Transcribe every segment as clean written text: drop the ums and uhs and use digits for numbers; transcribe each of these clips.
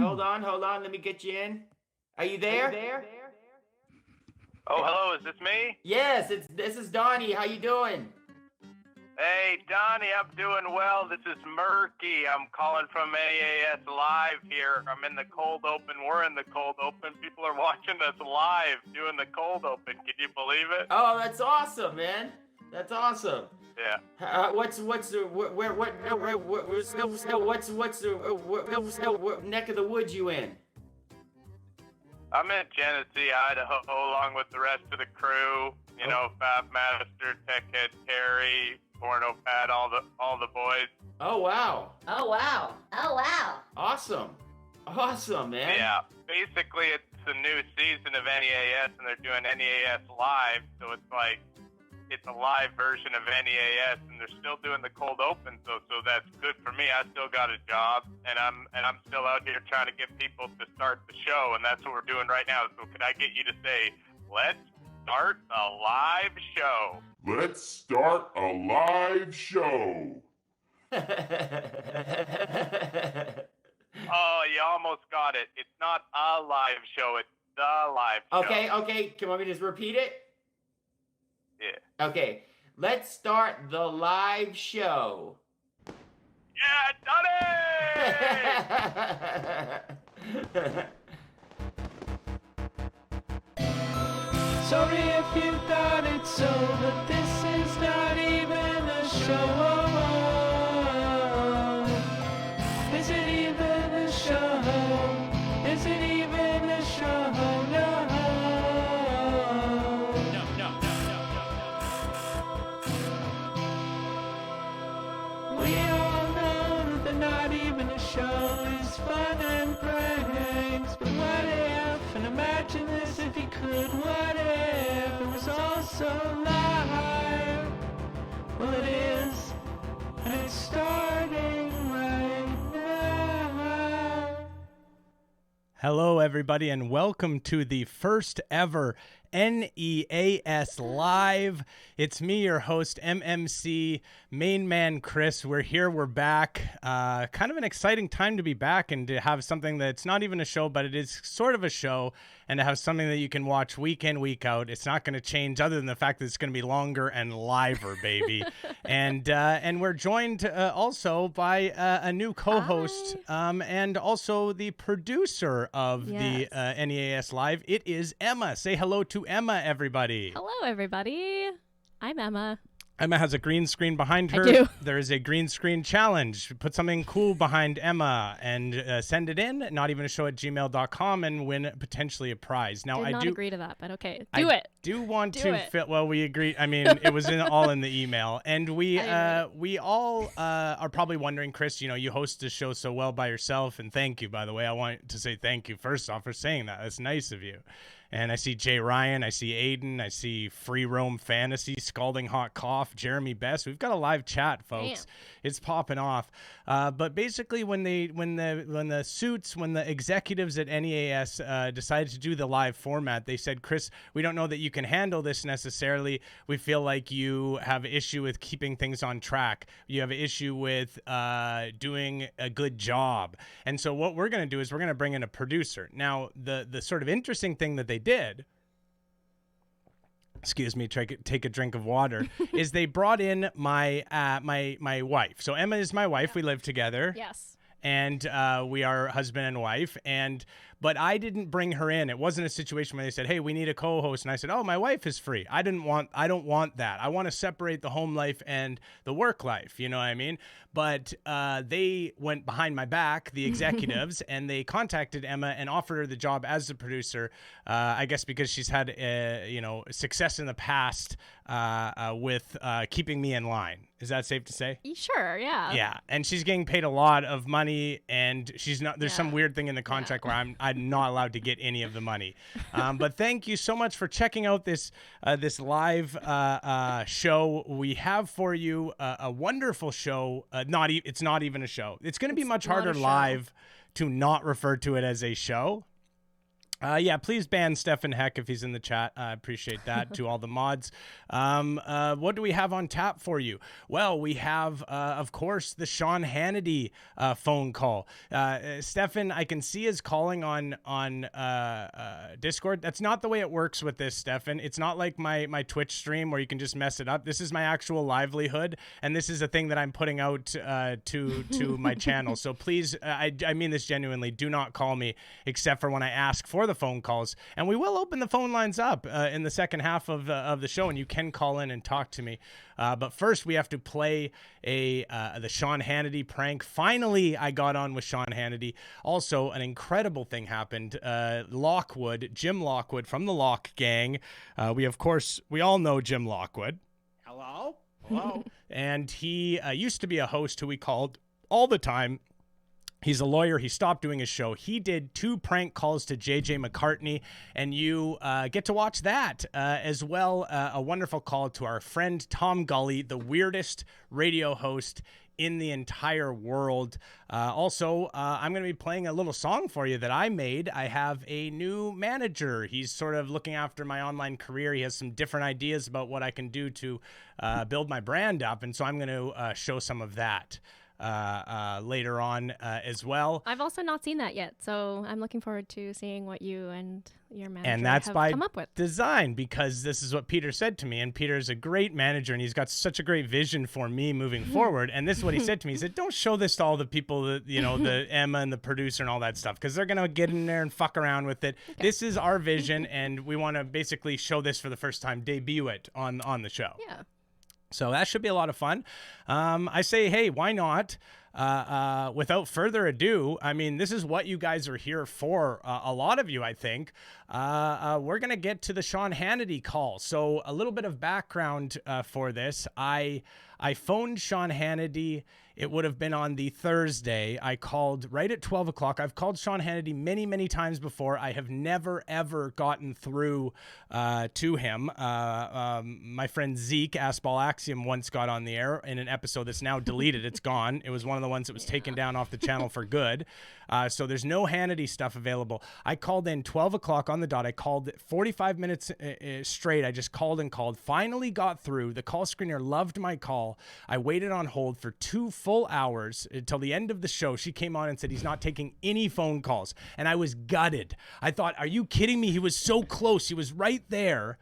Hold on. Let me get you in. Are you there? Oh, hello. Is this me? Yes, this is Donnie. How you doing? Hey, Donnie, I'm doing well. This is Murky. I'm calling from NEAS Live here. I'm in the cold open. We're in the cold open. People are watching us live doing the cold open. Can you believe it? Oh, that's awesome, man. That's awesome. Yeah. What neck of the woods you in? I'm in Genesee, Idaho, along with the rest of the crew. You know, Fab Master, Tech Head Terry, Porno Pad, all the boys. Oh wow. Awesome, man. Yeah. Basically, it's a new season of NEAS, and they're doing NEAS Live, so it's like it's a live version of NEAS, and they're still doing the cold open, so that's good for me. I still got a job, and I'm still out here trying to get people to start the show, and that's what we're doing right now. So could I get you to say, let's start a live show? Let's start a live show. Oh, you almost got it. It's not a live show, it's the live show. Okay. Can you just repeat it? Yeah. Okay, let's start the live show. Yeah, done it! Sorry if you thought it so, but this is not even a show. Is it even a show? Is it even a show? No. We all know that not even a show is fun and pranks. But what if, and imagine this if you could, what if it was also live? Well, it is, and it's starting right now. Hello, everybody, and welcome to the first ever NEAS Live. It's me, your host, MMC, main man Chris. We're here, we're back. Kind of an exciting time to be back and to have something that's not even a show, but it is sort of a show, and to have something that you can watch week in, week out. It's not going to change other than the fact that it's going to be longer and liver, baby. And we're joined also by a new co-host and also the producer of the NEAS Live. It is Emma. Say hello to Emma, everybody. Hello, everybody. I'm Emma. Emma has a green screen behind her. I do. There is a green screen challenge. Put something cool behind Emma and send it in, notevenashow@gmail.com, and win potentially a prize. Now, Did I not do agree to that, but okay. I do want to fit. Well, we agree. I mean, it was all in the email, and we all are probably wondering, Chris. You know, you host the show so well by yourself, and thank you, by the way. I want to say thank you first off for saying that. That's nice of you. And I see Jay Ryan, I see Aiden, I see Free Roam Fantasy, Scalding Hot Cough, Jeremy Best. We've got a live chat, folks. Damn. It's popping off. But basically, when the executives at NEAS decided to do the live format, they said, Chris, we don't know that you can handle this necessarily. We feel like you have issue with keeping things on track. You have an issue with doing a good job. And so what we're going to do is we're going to bring in a producer. Now, the sort of interesting thing that they did, excuse me, take a drink of water, is they brought in my wife. So Emma is my wife. We live together. Yes. And we are husband and wife. But I didn't bring her in. It wasn't a situation where they said, hey, we need a co-host. And I said, oh, my wife is free. I don't want that. I want to separate the home life and the work life. You know what I mean? But they went behind my back, the executives, and they contacted Emma and offered her the job as the producer. I guess because she's had, success in the past with keeping me in line. Is that safe to say? Sure, yeah. Yeah, and she's getting paid a lot of money, and she's not. There's some weird thing in the contract where I'm not allowed to get any of the money. But thank you so much for checking out this live show. We have for you a wonderful show. It's not even a show. It's going to be much harder live to not refer to it as a show. Please ban Stefan Heck if he's in the chat. I appreciate that. To all the mods. What do we have on tap for you? Well, we have, of course, the Sean Hannity phone call. Stefan, I can see is calling on Discord. That's not the way it works with this, Stefan. It's not like my Twitch stream where you can just mess it up. This is my actual livelihood, and this is a thing that I'm putting out to my channel. So please, I mean this genuinely, do not call me except for when I ask for the phone calls, and we will open the phone lines up in the second half of the show, and you can call in and talk to me. But first, we have to play the Sean Hannity prank. Finally, I got on with Sean Hannity. Also, an incredible thing happened. Jim Lockwood from the Lock Gang. We all know Jim Lockwood. Hello. And he used to be a host who we called all the time. He's a lawyer. He stopped doing his show. He did 2 prank calls to JJ McCartney, and you get to watch that as well. A wonderful call to our friend Tom Gulley, the weirdest radio host in the entire world. Also, I'm going to be playing a little song for you that I made. I have a new manager. He's sort of looking after my online career. He has some different ideas about what I can do to build my brand up, and so I'm going to show some of that later on as well. I've also not seen that yet, so I'm looking forward to seeing what you and your manager and that's have by come up with. design, because this is what Peter said to me, and Peter's a great manager, and he's got such a great vision for me moving forward. And this is what he said to me. He said, don't show this to all the people that, the Emma and the producer and all that stuff, because they're going to get in there and fuck around with it. Okay. This is our vision, and we want to basically show this for the first time, debut it on the show. Yeah. So that should be a lot of fun. I say, hey, why not? Without further ado, I mean, this is what you guys are here for. A lot of you, I think. We're going to get to the Sean Hannity call. So a little bit of background for this. I phoned Sean Hannity. It would have been on the Thursday. I called right at 12 o'clock. I've called Sean Hannity many, many times before. I have never, ever gotten through to him. My friend Zeke, Askball Axiom, once got on the air in an episode that's now deleted. It's gone. It was one of the ones that was taken down off the channel for good. So there's no Hannity stuff available. I called in 12 o'clock on the dot. I called 45 minutes straight. I just called and called. Finally got through. The call screener loved my call. I waited on hold for 2 full hours until the end of the show. She came on and said he's not taking any phone calls. And I was gutted. I thought, are you kidding me? He was so close. He was right there.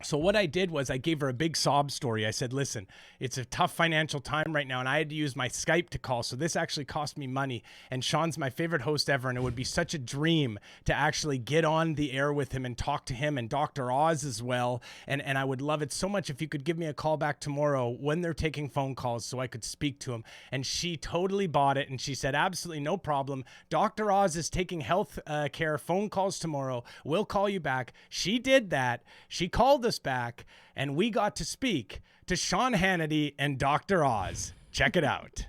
So what I did was I gave her a big sob story. I said, listen, it's a tough financial time right now, and I had to use my Skype to call, so this actually cost me money. And Sean's my favorite host ever, and it would be such a dream to actually get on the air with him and talk to him and Dr. Oz as well. And I would love it so much if you could give me a call back tomorrow when they're taking phone calls so I could speak to him. And she totally bought it, and she said, absolutely no problem. Dr. Oz is taking health care phone calls tomorrow. We'll call you back. She did that. She called us back, and we got to speak to Sean Hannity and Dr. Oz. Check it out.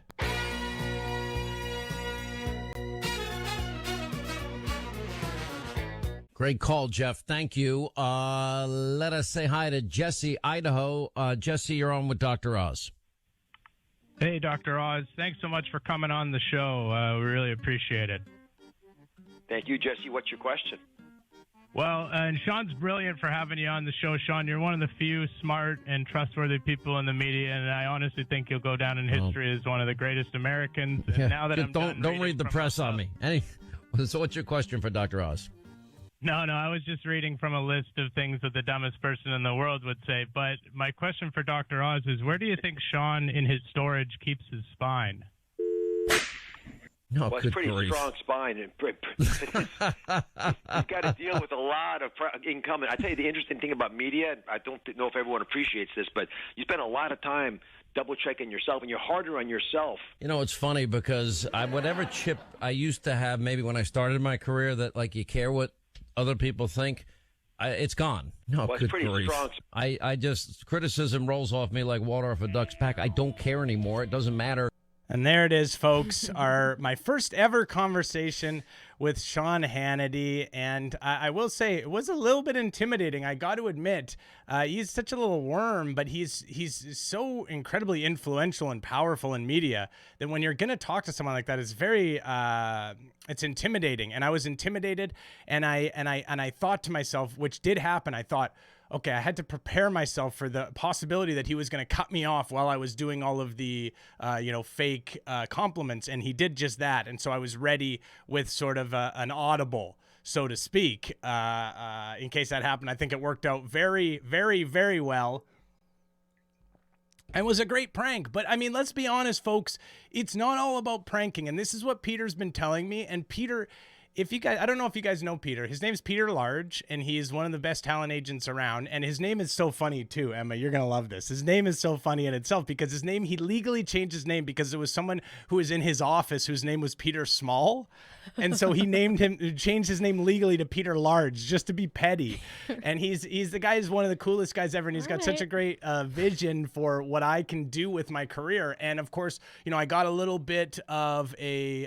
Great call, Jeff. Thank you. Let us say hi to Jesse, Idaho. Jesse, you're on with Dr. Oz. Hey, Dr. Oz. Thanks so much for coming on the show. We really appreciate it. Thank you, Jesse. What's your question? Well, and Sean's brilliant for having you on the show, Sean. You're one of the few smart and trustworthy people in the media, and I honestly think you'll go down in history as one of the greatest Americans. And now that I'm don't read the press on me. So what's your question for Dr. Oz? No, I was just reading from a list of things that the dumbest person in the world would say. But my question for Dr. Oz is, where do you think Sean in his storage keeps his spine? No, well, it's pretty strong spine. You've got to deal with a lot of incoming. I tell you, the interesting thing about media, I don't know if everyone appreciates this, but you spend a lot of time double-checking yourself, and you're harder on yourself. You know, it's funny because whatever chip I used to have maybe when I started my career that, like, you care what other people think, it's gone. No, well, good grief. Strong. I just, criticism rolls off me like water off a duck's back. I don't care anymore. It doesn't matter. And there it is, folks, my first ever conversation with Sean Hannity. And I will say it was a little bit intimidating. I got to admit, he's such a little worm, but he's so incredibly influential and powerful in media that when you're going to talk to someone like that, it's very it's intimidating. And I was intimidated, and I thought to myself, which did happen, I thought, okay, I had to prepare myself for the possibility that he was going to cut me off while I was doing all of the, fake compliments. And he did just that. And so I was ready with sort of an audible, so to speak, in case that happened. I think it worked out very, very, very well. And it was a great prank. But, I mean, let's be honest, folks. It's not all about pranking. And this is what Peter's been telling me. And Peter... I don't know if you guys know Peter. His name's Peter Large, and he's one of the best talent agents around. And his name is so funny too, Emma. You're gonna love this. His name is so funny in itself because he legally changed his name because it was someone who was in his office whose name was Peter Small, and so he changed his name legally to Peter Large just to be petty. And he's the guy who's one of the coolest guys ever, and he's got such a great vision for what I can do with my career. And of course, I got a little bit of a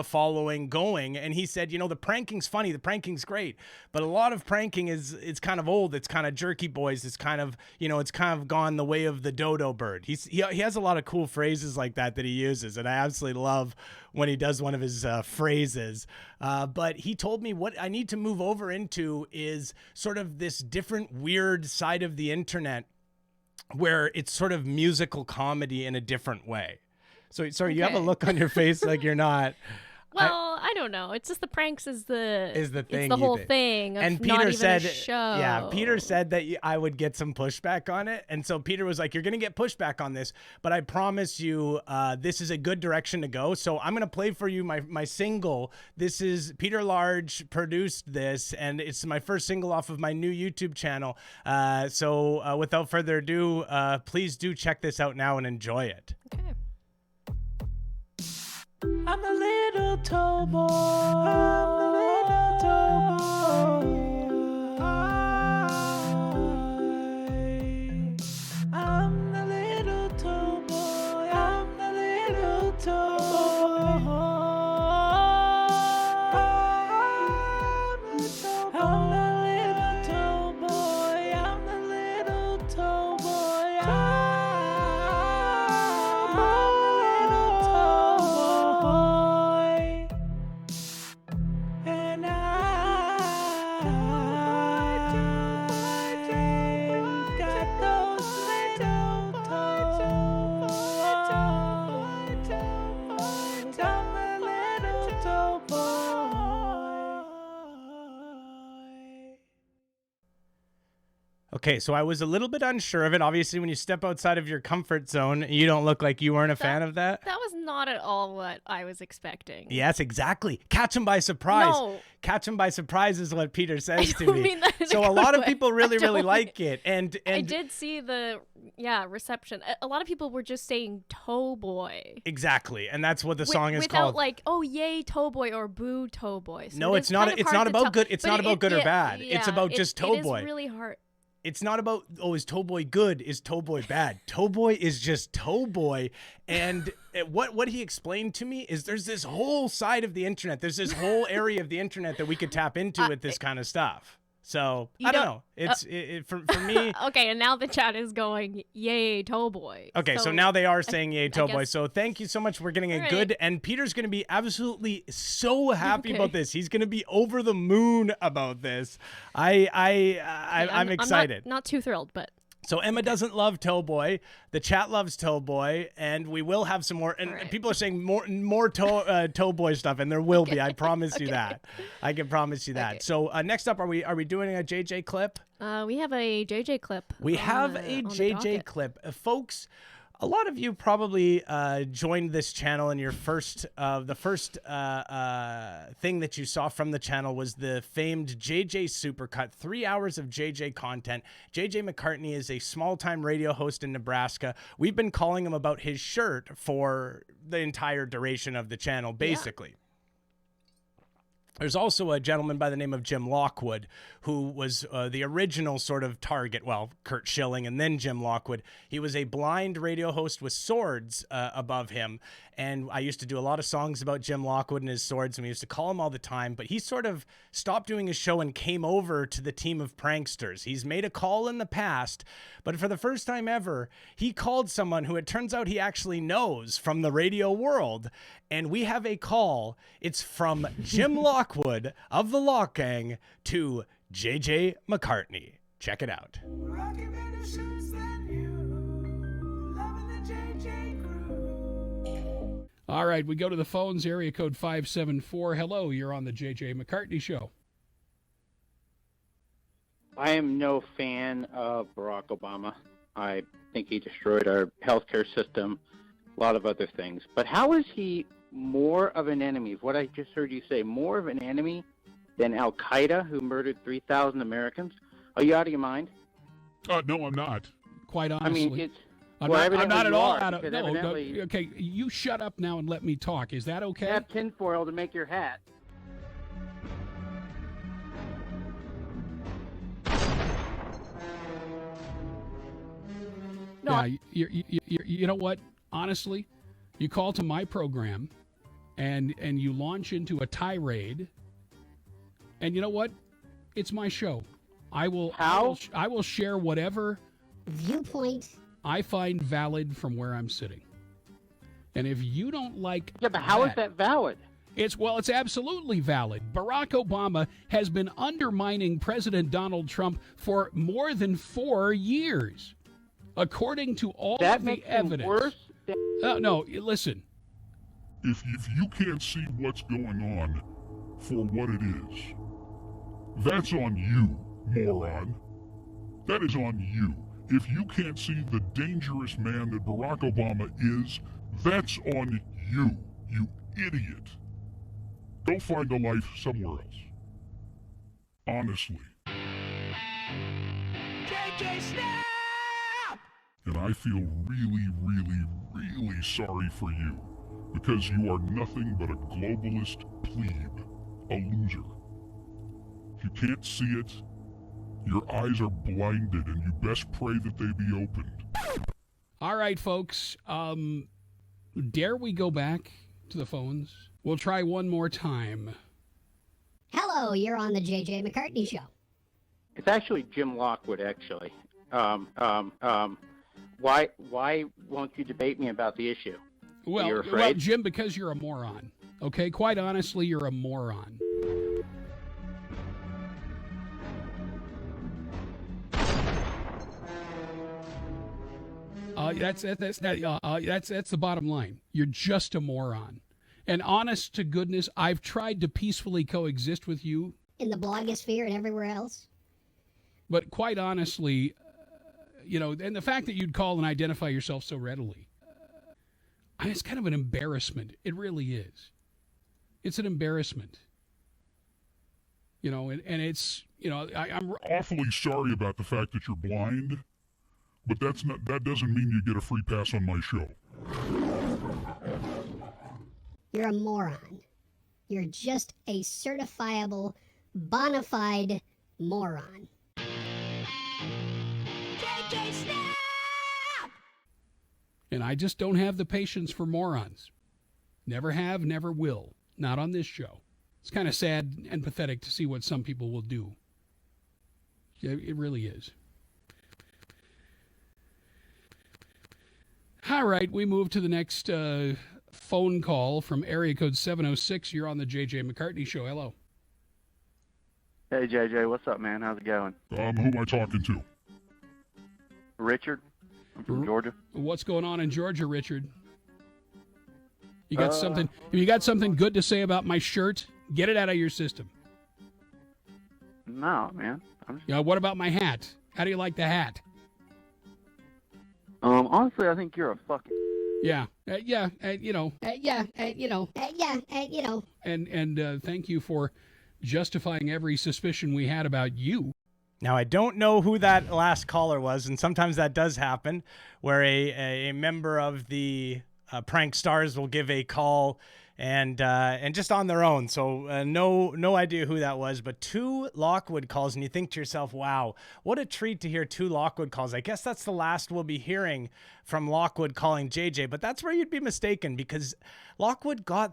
following going, and he said, the pranking's funny, the pranking's great, but a lot of pranking it's kind of old, it's kind of jerky boys, it's kind of it's kind of gone the way of the dodo bird. He has a lot of cool phrases like that he uses, and I absolutely love when he does one of his phrases. But he told me what I need to move over into is sort of this different weird side of the internet where it's sort of musical comedy in a different way. So sorry, you have a look on your face like you're not. Well, I don't know. It's just the pranks is the thing. It's the whole thing. Of and Peter not even said, a show. Yeah, Peter said that I would get some pushback on it, and so Peter was like, "You're gonna get pushback on this, but I promise you, this is a good direction to go." So I'm gonna play for you my single. This is Peter Large produced this, and it's my first single off of my new YouTube channel. So without further ado, please do check this out now and enjoy it. Okay. I'm a little toe boy. I'm a little toe boy. I'm the little toe boy. I'm the little toe boy. I'm the little toe boy. I'm the little toe boy. And got those little toes. I'm a little toe boy. Okay, so I was a little bit unsure of it. Obviously, when you step outside of your comfort zone, you don't look like you weren't a fan of that. That was not at all what I was expecting. Yes, exactly. Catch him by surprise. No. Catch him by surprise is what Peter says to me. Mean that in So a good lot of way. people really Don't like it. And I did see the reception. A lot of people were just saying toe boy. Exactly. And that's what the song is without called. like, oh yay toe boy or boo toe boy. So No, it's not. It's not about good. It's not about good or bad. It's about just toe boy. It is really hard. it's not about, oh, is Towboy good? Is Towboy bad? Towboy is just Towboy. And what he explained to me is there's this whole side of the internet. There's this whole area of the internet that we could tap into with this kind of stuff. So I don't know. It's for me. Okay, and now the chat is going, yay, Towboy. Okay, so now they are saying yay, Towboy. guess- So thank you so much. We're getting a All good, and Peter's going to be absolutely so happy about this. He's going to be over the moon about this. I'm excited. Not too thrilled, but. So Emma doesn't love Towboy. The chat loves Towboy, and we will have some more. And people are saying more Towboy stuff, and there will be. I promise you that. I can promise you that. Okay. So next up, are we doing a JJ clip? We have a JJ clip. We have a JJ clip, folks. A lot of you probably joined this channel, and your first thing that you saw from the channel was the famed JJ Supercut, 3 hours of JJ content. JJ McCartney is a small-time radio host in Nebraska. We've been calling him about his shirt for the entire duration of the channel, basically. There's also a gentleman by the name of Jim Lockwood, who was the original sort of target. Well, Kurt Schilling and then Jim Lockwood. He was a blind radio host with swords above him. And I used to do a lot of songs about Jim Lockwood and his swords, and we used to call him all the time. But he sort of stopped doing his show and came over to the team of pranksters. He's made a call in the past, but for the first time ever, he called someone who it turns out he actually knows from the radio world. And we have a call. It's from Jim Lockwood of the Lock Gang to JJ McCartney. Check it out. All right, we go to the phones, area code 574. Hello, you're on the JJ McCartney Show. I am no fan of Barack Obama. I think he destroyed our healthcare system, a lot of other things. But how is he more of an enemy, what I just heard you say, more of an enemy than Al-Qaeda, who murdered 3,000 Americans? Are you out of your mind? No, I'm not. Quite honestly. I mean, it's... I'm well, not at all are, out of... No, evidently, okay, you shut up now and let me talk. Is that okay? You have tinfoil to make your hat. No. Yeah, you know what? Honestly, you call to my program and you launch into a tirade, and you know what? It's my show. I will share whatever viewpoint I find valid from where I'm sitting. And if you don't like but how is that valid? It's absolutely valid. Barack Obama has been undermining President Donald Trump for more than 4 years, according to all of the evidence. Worse? No, listen. If you can't see what's going on for what it is, that's on you, moron. That is on you. If you can't see the dangerous man that Barack Obama is, that's on you, you idiot. Go find a life somewhere else. Honestly. JJ Snap! And I feel really, really, really sorry for you, because you are nothing but a globalist plebe, a loser. If you can't see it, your eyes are blinded, and you best pray that they be opened. All right, folks. Dare we go back to the phones? We'll try one more time. Hello, you're on the JJ McCartney Show. It's actually Jim Lockwood, actually. Why won't you debate me about the issue? You're afraid? Well, Jim, because you're a moron. Okay, quite honestly, you're a moron. That's the bottom line. You're just a moron. And honest to goodness, I've tried to peacefully coexist with you. In the blogosphere and everywhere else. But quite honestly, and the fact that you'd call and identify yourself so readily, it's kind of an embarrassment. It really is. It's an embarrassment. And it's, I'm awfully sorry about the fact that you're blind, but that doesn't mean you get a free pass on my show. You're a moron. You're just a certifiable, bona fide moron. And I just don't have the patience for morons. Never have, never will. Not on this show. It's kind of sad and pathetic to see what some people will do. It really is. All right, we move to the next phone call from area code 706. You're on the JJ McCartney Show. Hello. Hey, JJ, what's up, man? How's it going? Who am I talking to? Richard. I'm from Georgia. What's going on in Georgia, Richard? You got something? You got something good to say about my shirt? Get it out of your system. No, man. What about my hat? How do you like the hat? Honestly, I think you're a fucking. Yeah, you know. And thank you for justifying every suspicion we had about you. Now, I don't know who that last caller was, and sometimes that does happen, where a member of the prank stars will give a call and just on their own. So no idea who that was, but 2 Lockwood calls, and you think to yourself, wow, what a treat to hear 2 Lockwood calls. I guess that's the last we'll be hearing from Lockwood calling JJ, but that's where you'd be mistaken, because Lockwood got,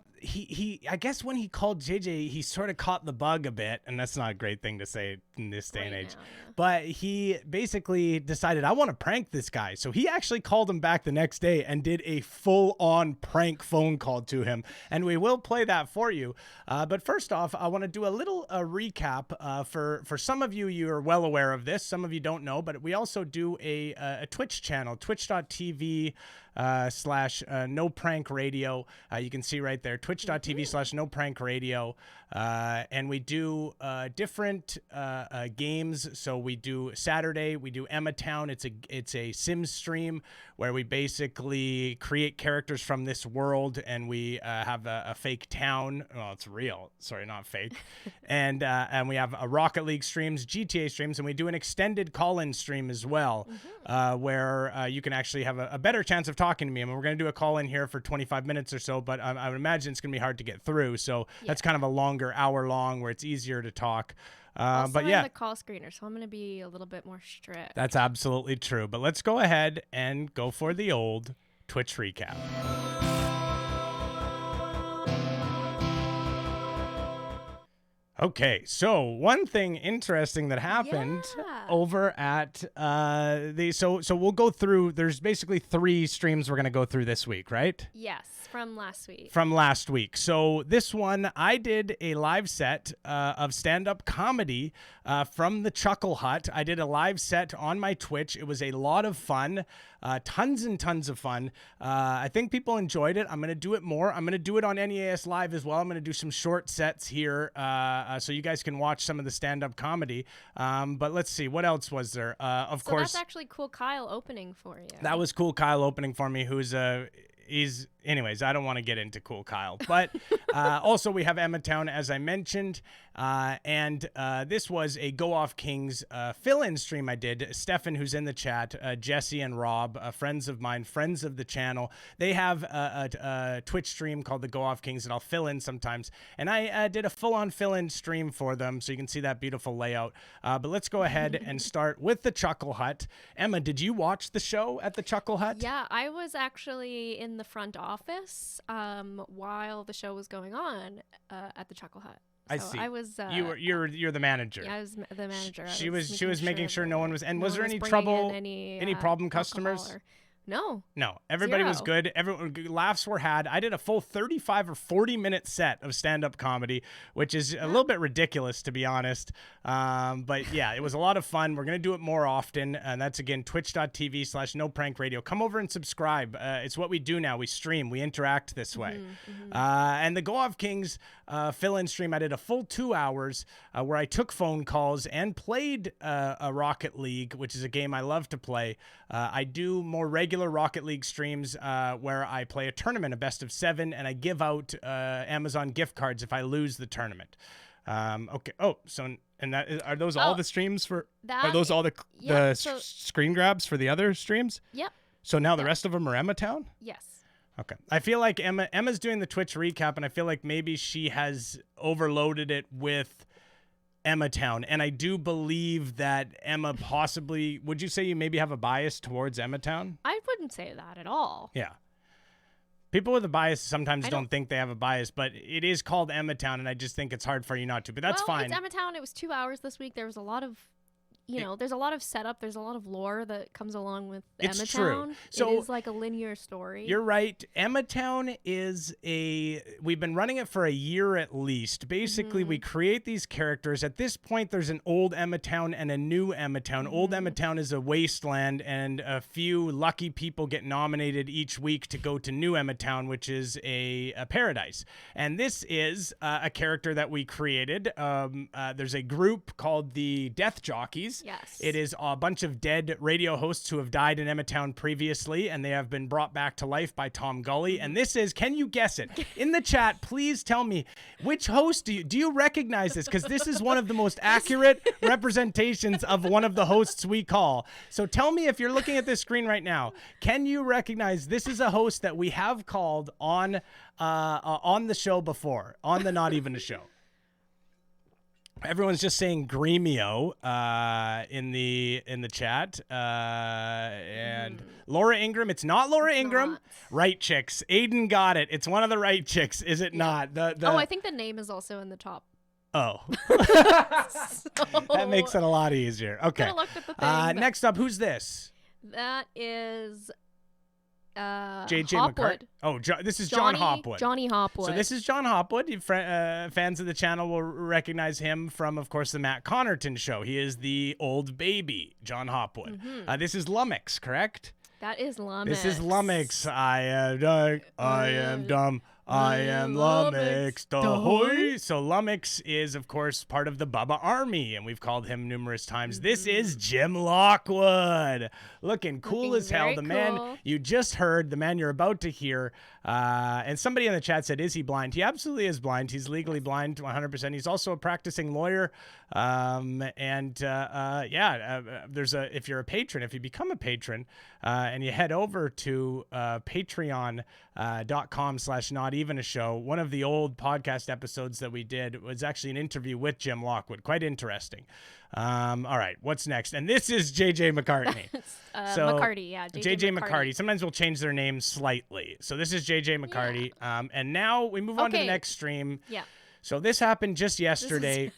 I guess when he called JJ, he sort of caught the bug a bit, and that's not a great thing to say in this day and age. But he basically decided, I want to prank this guy. So he actually called him back the next day and did a full-on prank phone call to him. And we will play that for you. But first off, I want to do a little recap. For some of you, you are well aware of this. Some of you don't know. But we also do a Twitch channel, twitch.tv /No Prank Radio. You can see right there, twitch.tv /No Prank Radio. And we do different games. So we do Saturday, we do Emma Town. It's a Sims stream where we basically create characters from this world, and we have a fake town. Well, it's real. Sorry, not fake. And we have a Rocket League streams, GTA streams, and we do an extended call-in stream as well, where you can actually have a better chance of talking to me. I mean, we're going to do a call-in here for 25 minutes or so, but I would imagine it's going to be hard to get through. So that's kind of a longer hour long where it's easier to talk. Also, but yeah, I'm the call screener, so I'm going to be a little bit more strict. That's absolutely true. But let's go ahead and go for the old Twitch recap. Okay, so one thing interesting that happened over at so we'll go through, there's basically 3 streams we're going to go through this week, right? Yes, from last week. From last week. So this one, I did a live set of stand-up comedy from the Chuckle Hut. I did a live set on my Twitch. It was a lot of fun. Tons and tons of fun. I think people enjoyed it. I'm going to do it more. I'm going to do it on NEAS Live as well. I'm going to do some short sets here so you guys can watch some of the stand-up comedy. But let's see. What else was there? Of course. So that's actually Cool Kyle opening for you. That was Cool Kyle opening for me, who's anyways, I don't want to get into Cool Kyle. But also we have Emma Town, as I mentioned. And this was a Go Off Kings fill-in stream I did. Stefan, who's in the chat, Jesse and Rob, friends of mine, friends of the channel. They have a Twitch stream called the Go Off Kings that I'll fill in sometimes. And I did a full-on fill-in stream for them, so you can see that beautiful layout. But let's go ahead and start with the Chuckle Hut. Emma, did you watch the show at the Chuckle Hut? Yeah, I was actually in the front office while the show was going on at the Chuckle Hut. So I see. I was. You're the manager. Yeah, I was the manager. She was making sure no one was. And no was there one any bringing trouble? in Any problem customers? No. Everybody was Zero. good. Laughs were had. I did a full 35 or 40 minute set of stand-up comedy, which is a little bit ridiculous, to be honest. But yeah, it was a lot of fun. We're going to do it more often. And that's, again, twitch.tv/No Prank Radio. Come over and subscribe. It's what we do now. We stream. We interact this way. And the Go Off Kings fill-in stream, I did a full 2 hours where I took phone calls and played a Rocket League, which is a game I love to play. I do more regular Rocket League streams where I play a tournament, a best of 7, and I give out Amazon gift cards if I lose the tournament. Okay. Oh, so and are those all the streams for? Are those all the screen grabs for the other streams? Yep. So now the rest of them are Emma Town? Yes. Okay. I feel like Emma's doing the Twitch recap, and I feel like maybe she has overloaded it with Emmatown, and I do believe that Emma possibly. Would you say you maybe have a bias towards Emmatown? I wouldn't say that at all. Yeah. People with a bias sometimes don't think they have a bias, but it is called Emmatown, and I just think it's hard for you not to. But that's fine. It's Emmatown. It was 2 hours this week. There was a lot of, there's a lot of setup. There's a lot of lore that comes along with It's Emmatown. true. So it is like a linear story. You're right. Emmatown we've been running it for a year at least. Basically, we create these characters. At this point, there's an old Emmatown and a new Emmatown. Old Emmatown is a wasteland, and a few lucky people get nominated each week to go to new Emmatown, which is a paradise. And this is a character that we created. There's a group called the Death Jockeys. Yes. It is a bunch of dead radio hosts who have died in Emmatown previously, and they have been brought back to life by Tom Gulley. And this is, can you guess it? In the chat, please tell me, which host do you recognize this? Because this is one of the most accurate representations of one of the hosts we call. So tell me, if you're looking at this screen right now, can you recognize this is a host that we have called on the show before, on the Not Even a Show? Everyone's just saying Gremio in the chat, and Laura Ingram. It's not Laura Ingram. Right chicks. Aiden got it. It's one of the right chicks. Is it not? I think the name is also in the top. Oh, that makes it a lot easier. Okay. Looked at the thing, next up, who's this? That is JJ Hopwood. McCartney. Oh, this is John Hopwood. Johnny Hopwood. So this is John Hopwood. Fans of the channel will recognize him from, of course, the Matt Connerton show. He is the old baby, John Hopwood. This is Lummox, correct? That is Lummox. This is Lummox. I am dumb. I am dumb. I am Lummox. Dahoy. So Lummox is, of course, part of the Bubba Army, and we've called him numerous times. This is Jim Lockwood. Looking cool as hell. The man you just heard, the man you're about to hear. And somebody in the chat said, is he blind? He absolutely is blind. He's legally blind 100%. He's also a practicing lawyer. If you're a patron, if you become a patron, and you head over to patreon.com/notevenashow, one of the old podcast episodes that we did was actually an interview with Jim Lockwood. Quite interesting. All right, what's next? And this is JJ Mccartney. McCartney, yeah. JJ McCartney. Sometimes we'll change their name slightly. So this is JJ McCartney. Yeah. And now we move on to the next stream. Yeah. So this happened just yesterday.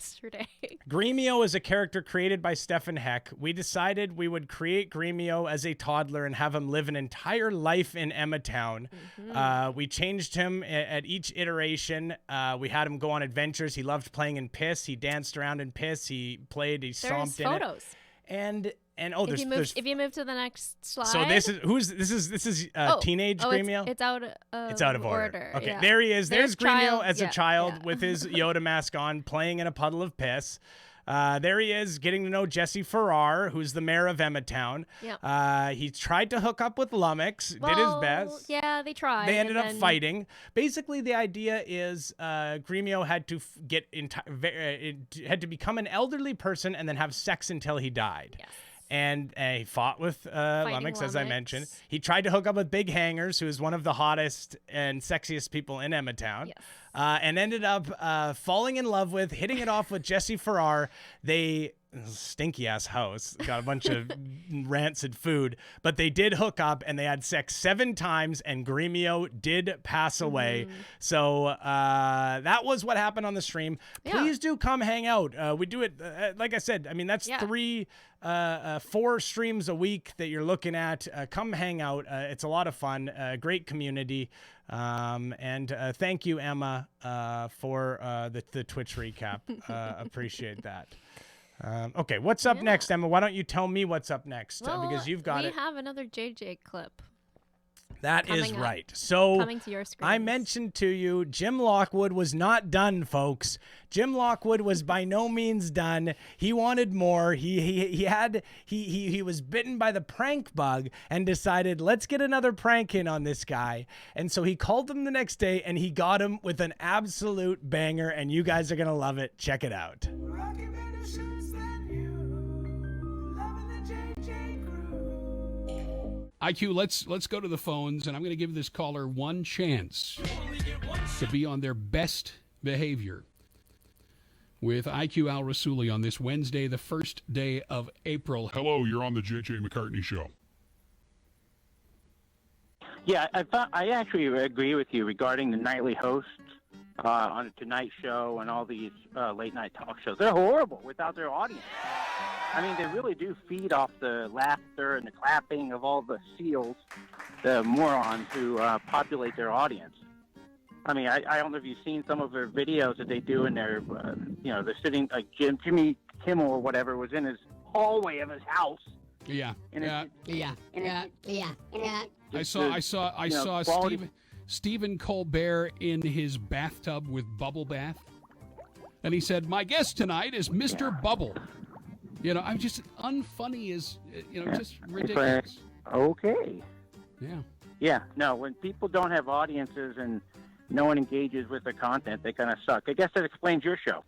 Gremio is a character created by Stefan Heck. We decided we would create Gremio as a toddler and have him live an entire life in Emmatown. We changed him at each iteration. We had him go on adventures. He loved playing in piss. He danced around in piss. He played. He stomped in it. There's photos. If you move to the next slide. So this is teenage Gremio. It's out of order. Okay, yeah. there he is. There's Gremio as a child yeah. with his Yoda mask on, playing in a puddle of piss. There he is, getting to know Jesse Farrar, who's the mayor of Emmatown. Yeah. He tried to hook up with Lummox, did his best. Yeah, they tried. They ended up fighting. Basically, the idea is Gremio had to had to become an elderly person and then have sex until he died. Yes. And he fought with Lummox, as I mentioned. He tried to hook up with Big Hangers, who is one of the hottest and sexiest people in Emmatown. Yes. And ended up falling in love with, hitting it off with Jesse Farrar. Stinky ass house, got a bunch of rancid food, but they did hook up and they had sex 7 times, and Gremio did pass away. So that was what happened on the stream. Please do come hang out. We do it, like I said, I mean, that's 4 streams a week that you're looking at. Come hang out. It's a lot of fun. Great community. And thank you, Emma, for the Twitch recap. Appreciate that. Okay, what's up next, Emma? Why don't you tell me what's up next? Because you've got it. We have another JJ clip. That is right. So coming to your screen. I mentioned to you, Jim Lockwood was not done, folks. Jim Lockwood was by no means done. He wanted more. He was bitten by the prank bug and decided, let's get another prank in on this guy. And so he called him the next day and he got him with an absolute banger, and you guys are gonna love it. Check it out. IQ, let's go to the phones, and I'm going to give this caller one chance to be on their best behavior. with IQ Al Rassouli on this Wednesday, the first day of April. Hello, you're on the JJ McCartney Show. Yeah, I actually agree with you regarding the nightly hosts on the Tonight Show and all these late night talk shows. They're horrible without their audience. I mean, they really do feed off the laughter and the clapping of all the seals, the morons who populate their audience. I mean, I don't know if you've seen some of their videos that they do in their, they're sitting, like Jimmy Kimmel or whatever was in his hallway of his house. Yeah. I saw Stephen Colbert in his bathtub with bubble bath. And he said, "My guest tonight is Mr. Bubble." I'm just unfunny as, just ridiculous. Okay. Yeah. Yeah, no, when people don't have audiences and no one engages with the content, they kind of suck. I guess that explains your show.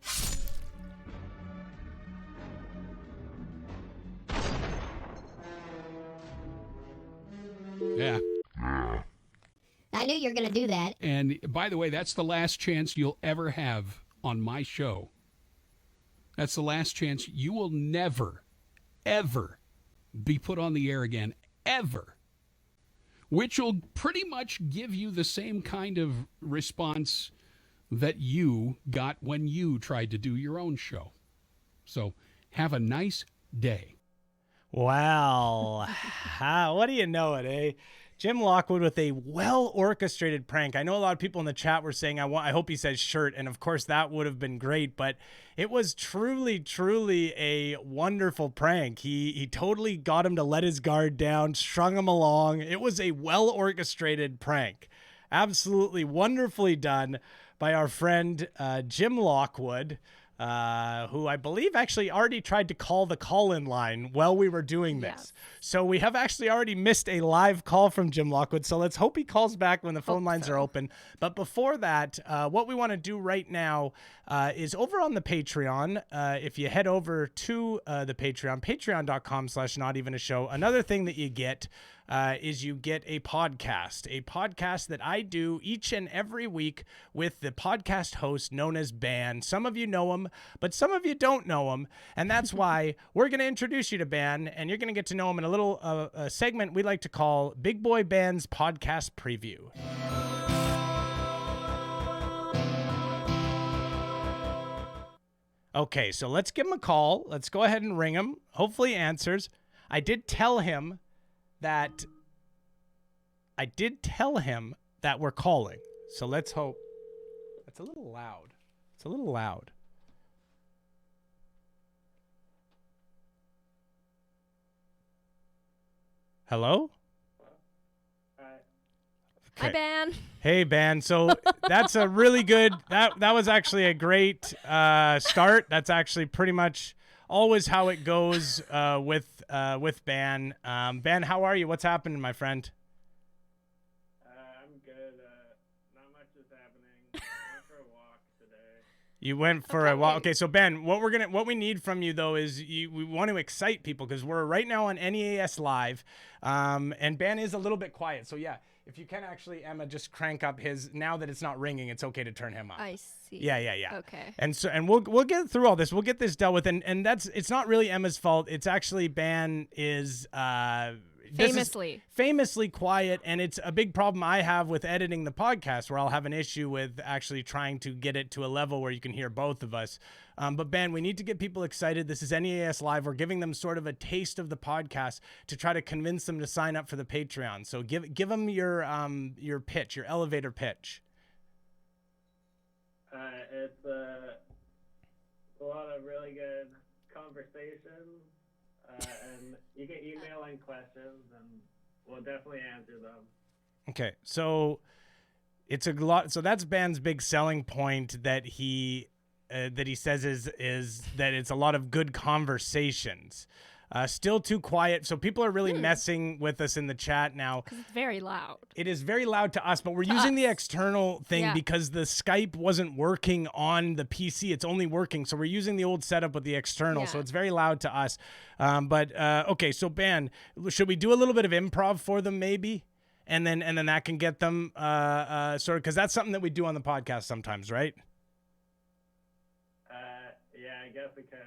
Yeah. I knew you were going to do that. And by the way, that's the last chance you'll ever have on my show. That's the last chance. You will never, ever be put on the air again, ever. Which will pretty much give you the same kind of response that you got when you tried to do your own show. So have a nice day. Well, what do you know it, eh? Jim Lockwood with a well-orchestrated prank. I know a lot of people in the chat were saying, I hope he says shirt, and of course that would have been great, but it was truly, truly a wonderful prank. He totally got him to let his guard down, strung him along. It was a well-orchestrated prank. Absolutely wonderfully done by our friend Jim Lockwood, who I believe actually already tried to call the call-in line while we were doing this. Yes. So we have actually already missed a live call from Jim Lockwood. So let's hope he calls back when the phone lines are open. But before that, what we want to do right now is over on the Patreon. If you head over to the Patreon, patreon.com/notevenashow, another thing that you get is you get a podcast that I do each and every week with the podcast host known as Ban. Some of you know him, but some of you don't know him, and that's why we're going to introduce you to Ban, and you're going to get to know him in a little segment we like to call Big Boy Ban's Podcast Preview. Okay, so let's give him a call. Let's go ahead and ring him. Hopefully he answers. I did tell him that we're calling. So let's hope. That's a little loud. It's a little loud. Hello? Hi, Ban. Hey, Ban. So that's a really good, that was actually a great start. That's actually pretty much always how it goes with Ban. Ban, how are you? What's happening, my friend? I'm good. Not much is happening. I went for a walk today. You went for a walk. Okay, so Ben, what we need from you though is we want to excite people because we're right now on NEAS Live, and Ben is a little bit quiet. So yeah, if you can actually, Emma, just crank up his. Now that it's not ringing, it's okay to turn him up. I see. Yeah. Okay. And we'll get through all this. We'll get this dealt with, and it's not really Emma's fault. It's actually Ben is famously quiet, and it's a big problem I have with editing the podcast, where I'll have an issue with actually trying to get it to a level where you can hear both of us. But Ben, we need to get people excited. This is NEAS Live. We're giving them sort of a taste of the podcast to try to convince them to sign up for the Patreon. So give them your pitch, your elevator pitch. It's a lot of really good conversations, and you can email in questions, and we'll definitely answer them. Okay, so it's a lot. So that's Ben's big selling point that he says is that it's a lot of good conversations. Still too quiet, so people are really messing with us in the chat now. Because it's very loud. It is very loud to us, but we're using the external thing because the Skype wasn't working on the PC. It's only working, so we're using the old setup with the external, so it's very loud to us. Okay, so Ben, should we do a little bit of improv for them maybe? And then that can get them sort of, because that's something that we do on the podcast sometimes, right? guess we could.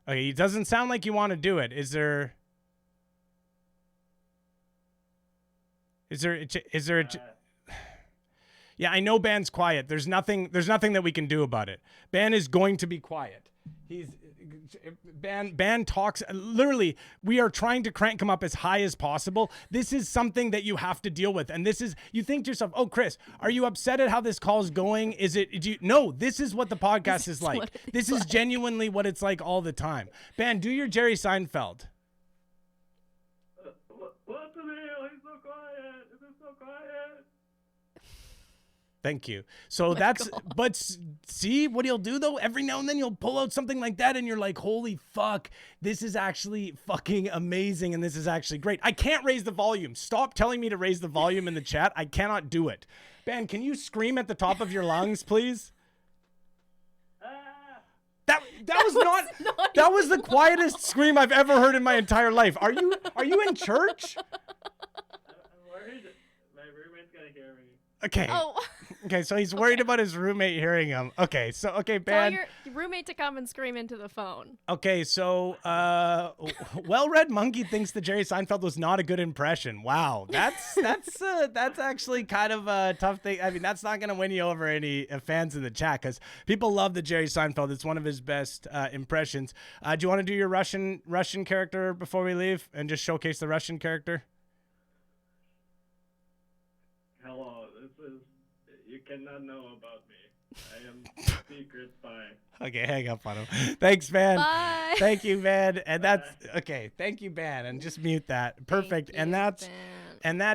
Okay, it doesn't sound like you want to do it. Is there? Yeah, I know Ban's quiet. There's nothing that we can do about it. Ban is going to be quiet. Ban talks. Literally, we are trying to crank him up as high as possible. This is something that you have to deal with, and you think to yourself, "Oh, Chris, are you upset at how this call is going? No, this is what the podcast is like. This is genuinely what it's like all the time." Ban, do your Jerry Seinfeld. What's the deal? He's so quiet. This is so quiet. Thank you. So but see what he'll do though? Every now and then you'll pull out something like that and you're like, holy fuck, this is actually fucking amazing and this is actually great. I can't raise the volume. Stop telling me to raise the volume in the chat. I cannot do it. Ben, can you scream at the top of your lungs, please? That was the quietest scream I've ever heard in my entire life. Are you in church? I'm worried my roommate's gonna hear me. Okay. Oh. Okay, so he's worried about his roommate hearing him. Okay, Ben. Tell your roommate to come and scream into the phone. Okay, so Well-Read Monkey thinks that Jerry Seinfeld was not a good impression. Wow, that's actually kind of a tough thing. I mean, that's not going to win you over any fans in the chat because people love the Jerry Seinfeld. It's one of his best impressions. Do you want to do your Russian character before we leave and just showcase the Russian character? Hello, you cannot know about me. I am secret spy. Okay, hang up on him. Thanks, man. Bye. Thank you, man. And that's okay. Thank you, Ban. And just mute that. Perfect. And that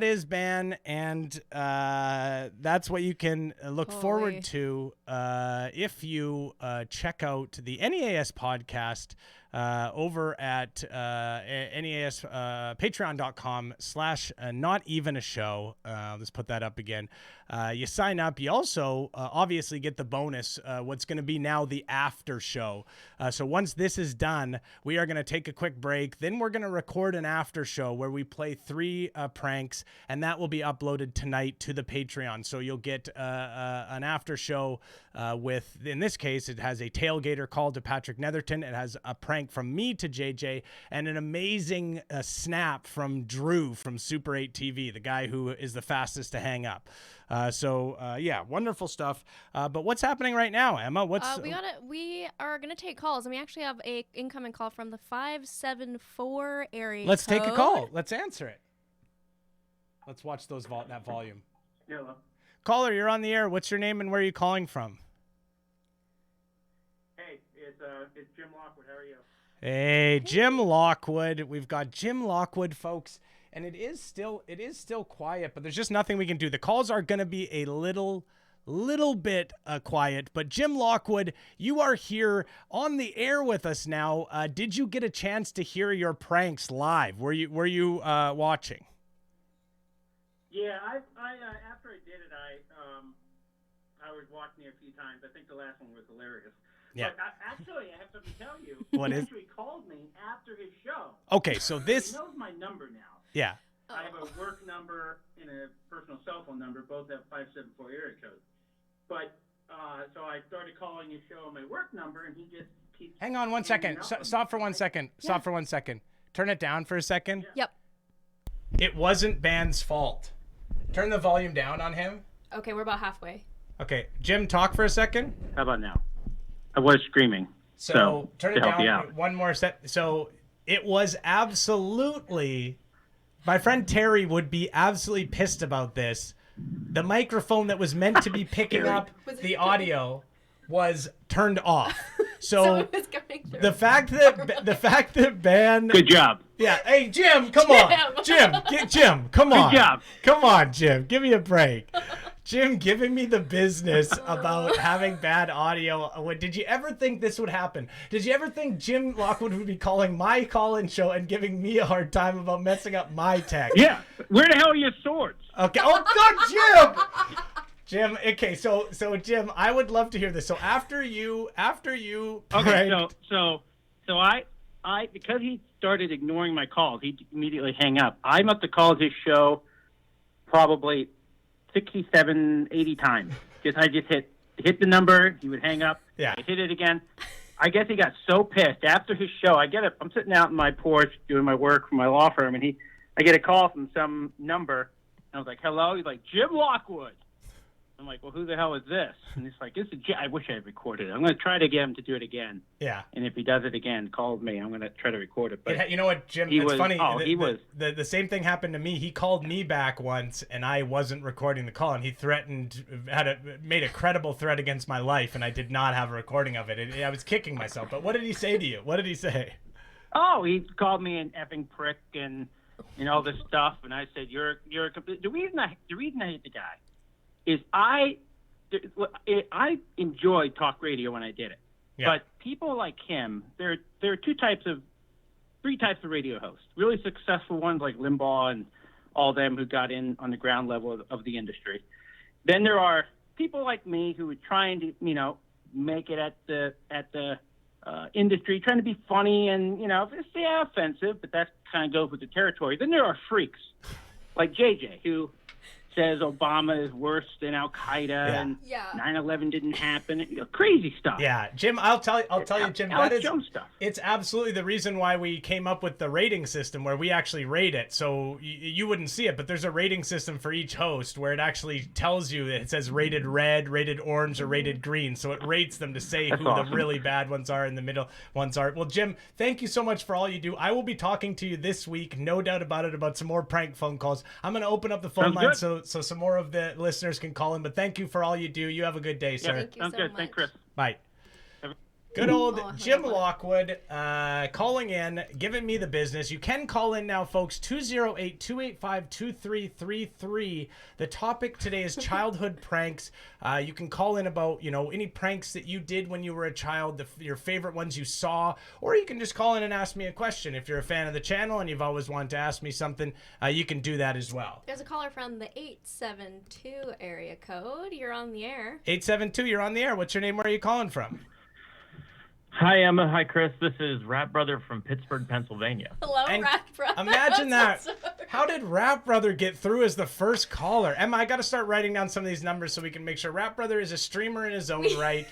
is Ban. And that's what you can look forward to if you check out the NEAS podcast over at NEAS patreon.com/notevenashow. Let's put that up again. You sign up. You also obviously get the bonus, what's going to be now the after show. So once this is done, we are going to take a quick break. Then we're going to record an after show where we play 3 pranks, and that will be uploaded tonight to the Patreon. So you'll get an after show with, in this case, it has a tailgater call to Patrick Netherton. It has a prank from me to JJ and an amazing snap from Drew from Super 8 TV, the guy who is the fastest to hang up. Yeah, wonderful stuff. But what's happening right now, Emma? We are gonna take calls, and we actually have a incoming call from the 574 area. Let's take a call. Let's answer it. Let's watch that volume. Hello. Caller, you're on the air. What's your name and where are you calling from? Hey, it's Jim Lockwood. How are you? Hey, Jim Lockwood. We've got Jim Lockwood, folks. And it is still quiet, but there's just nothing we can do. The calls are going to be a little bit quiet, but Jim Lockwood, you are here on the air with us now. Did you get a chance to hear your pranks live? Were you watching? Yeah, I after I did it, I was watching it a few times. I think the last one was hilarious. Yeah. But actually, I have something to tell you. What he is? actually called me after his show. Okay, so this. He knows my number now. Yeah. I have a work number and a personal cell phone number. Both have 574 area code. But so I started calling his show on my work number, and he just keeps. Hang on 1 second. Stop for 1 second. Stop for 1 second. Turn it down for a second. Yep. It wasn't Ban's fault. Turn the volume down on him. Okay, we're about halfway. Okay, Jim, talk for a second. How about now? I was screaming. So turn it down out. one more set. So it was absolutely. My friend Terry would be absolutely pissed about this. The microphone that was meant to be picking up the audio was turned off. So it was going through. the fact that Ben. Good job. Yeah. Hey, Jim, come on. Jim, come on. Good job. Come on, Jim. Give me a break. Jim giving me the business about having bad audio. Did you ever think this would happen? Did you ever think Jim Lockwood would be calling my call-in show and giving me a hard time about messing up my tech? Yeah. Where the hell are your swords? Okay. Oh, God, Jim! Jim, okay, so Jim, I would love to hear this. So after you Okay, so I because he started ignoring my calls, he immediately hang up. I must have called his show probably 67, 80 times. I just hit the number, he would hang up. Yeah. I hit it again. I guess he got so pissed after his show. I'm sitting out in my porch doing my work for my law firm, and I get a call from some number, and I was like, "Hello." He's like, "Jim Lockwood." I'm like, "Well, who the hell is this?" And he's like, I wish I had recorded it. I'm going to try to get him to do it again. Yeah. And if he does it again, call me. I'm going to try to record it. But You know what, Jim? he It's was- funny. oh, he was. The same thing happened to me. He called me back once, and I wasn't recording the call, and he threatened, made a credible threat against my life, and I did not have a recording of it. I was kicking myself. But what did he say to you? What did he say? Oh, he called me an effing prick and all this stuff, and I said, "You're the reason I hate the guy is I enjoyed talk radio when I did it, but people like him, there are three types of radio hosts. Really successful ones like Limbaugh and all them who got in on the ground level of the industry. Then there are people like me who are trying to make it at the industry, trying to be funny and offensive, but that kind of goes with the territory. Then there are freaks like JJ who says Obama is worse than Al Qaeda and 9/11 didn't happen. Crazy stuff. Yeah, Jim, I'll tell you, Jim. Alex Jones stuff. It's absolutely the reason why we came up with the rating system where we actually rate it. So you wouldn't see it, but there's a rating system for each host where it actually tells you that it says rated red, rated orange, or rated green. So it rates them to say That's who awesome. the really bad ones are and the middle ones are. Well, Jim, thank you so much for all you do. I will be talking to you this week, no doubt about it, about some more prank phone calls. I'm going to open up the phone line so some more of the listeners can call in. But thank you for all you do. You have a good day, sir. Thank you so much. Thanks, Chris. Bye. Good old Jim Lockwood calling in, giving me the business. You can call in now, folks, 208-285-2333. The topic today is childhood pranks. You can call in about, any pranks that you did when you were a child, your favorite ones you saw, or you can just call in and ask me a question. If you're a fan of the channel and you've always wanted to ask me something, you can do that as well. There's a caller from the 872 area code. You're on the air. 872, you're on the air. What's your name? Where are you calling from? Hi, Emma. Hi, Chris. This is Rap Brother from Pittsburgh, Pennsylvania. Hello, And Rap Brother. Imagine That's that. awesome. How did Rap Brother get through as the first caller? Emma, I got to start writing down some of these numbers so we can make sure. Rap Brother is a streamer in his own right.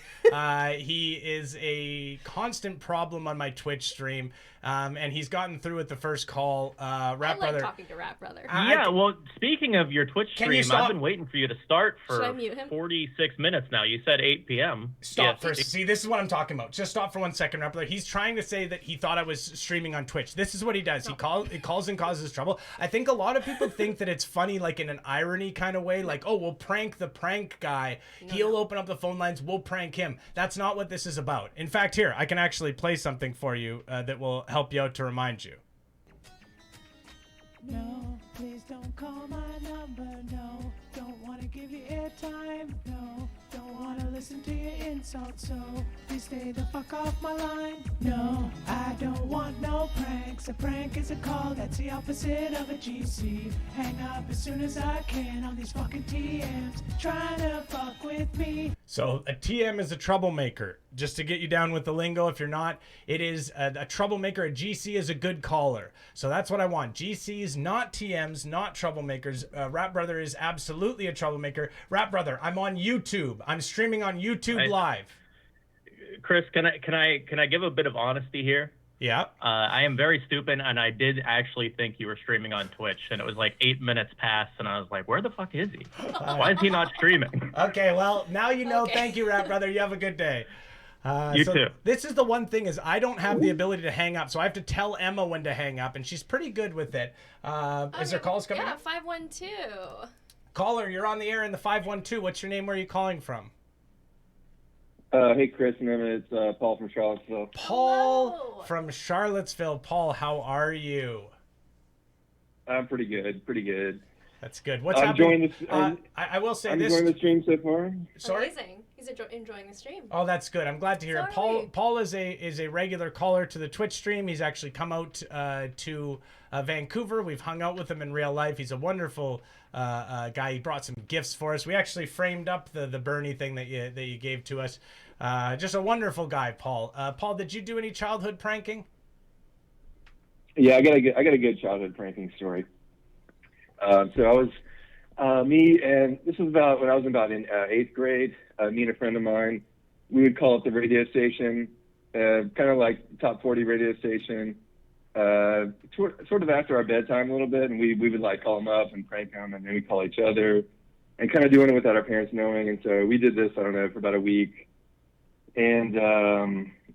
He is a constant problem on my Twitch stream, and he's gotten through at the first call. I Rap like Brother. talking to Rap Brother. Well, speaking of your Twitch Can you stream, I've stop? been waiting for you to start Should I for mute him? 46 minutes now. You said 8 p.m. Stop Yes. first. See, this is what I'm talking about. Just stop for 1 second, Rap Brother. He's trying to say that he thought I was streaming on Twitch. This is what he does. He calls and causes trouble. I think a lot of people think that it's funny, like in an irony kind of way, like, oh, we'll prank the prank guy. He'll open up the phone lines. We'll prank him. That's not what this is about. In fact, here, I can actually play something for you that will help you out to remind you. No, please don't call my number. No, don't want to give you airtime. No, don't want to listen to your insults. So please stay the fuck off my line. No, I don't want no pranks. A prank is a call that's the opposite of a GC. Hang up as soon as I can on these fucking TMs trying to fuck with me. So a TM is a troublemaker. Just to get you down with the lingo, if you're not, it is a troublemaker. A GC is a good caller. So that's what I want. GCs, not TMs, not troublemakers. Rap Brother is absolutely a troublemaker. Rap Brother, I'm on YouTube. I'm streaming on YouTube Live. Chris, can I give a bit of honesty here? Yeah. I am very stupid, and I did actually think you were streaming on Twitch, and it was like 8 minutes past, and I was like, where the fuck is he? Why is he not streaming? Okay, well, now you know. Okay. Thank you, Rap Brother. You have a good day. You too. This is the one thing is I don't have the ability to hang up, so I have to tell Emma when to hang up, and she's pretty good with it. Is there calls coming Yeah, up? 512. Caller, you're on the air in the 512. What's your name? Where are you calling from? Hey, Chris and Emma. It's Paul from Charlottesville. Paul from Charlottesville. Paul, how are you? I'm pretty good. Pretty good. That's good. What's happening? I will say I'm this. enjoying the stream so far. Sorry? Amazing. He's enjoying the stream. Oh, that's good. I'm glad to hear it. Paul is a regular caller to the Twitch stream. He's actually come out to Vancouver. We've hung out with him in real life. He's a wonderful guy. He brought some gifts for us. We actually framed up the Bernie thing that you gave to us. Just a wonderful guy, Paul. Paul, did you do any childhood pranking? Yeah, I got a good childhood pranking story. So I was me, and this was about when I was about in 8th grade. Me and a friend of mine, we would call up the radio station, kind of like top 40 radio station. Sort of after our bedtime a little bit, and we would like call them up and prank them, and then we call each other, and kind of doing it without our parents knowing. And so we did this, I don't know, for about a week, and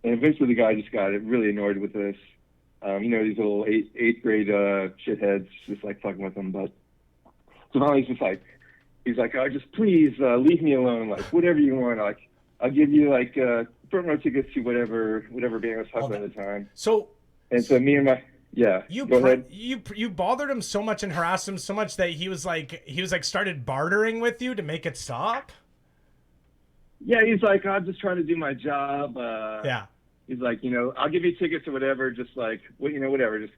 eventually the guy just got really annoyed with this. These little eighth grade shitheads just like fucking with him. But so finally he's like, oh, just please leave me alone. Like whatever you want, like I'll give you like front row tickets to whatever band was fucking at the time. So me and my go ahead. You bothered him so much and harassed him so much that he was like started bartering with you to make it stop. Yeah, he's like, I'm just trying to do my job. He's like, I'll give you tickets or whatever, just like, whatever, just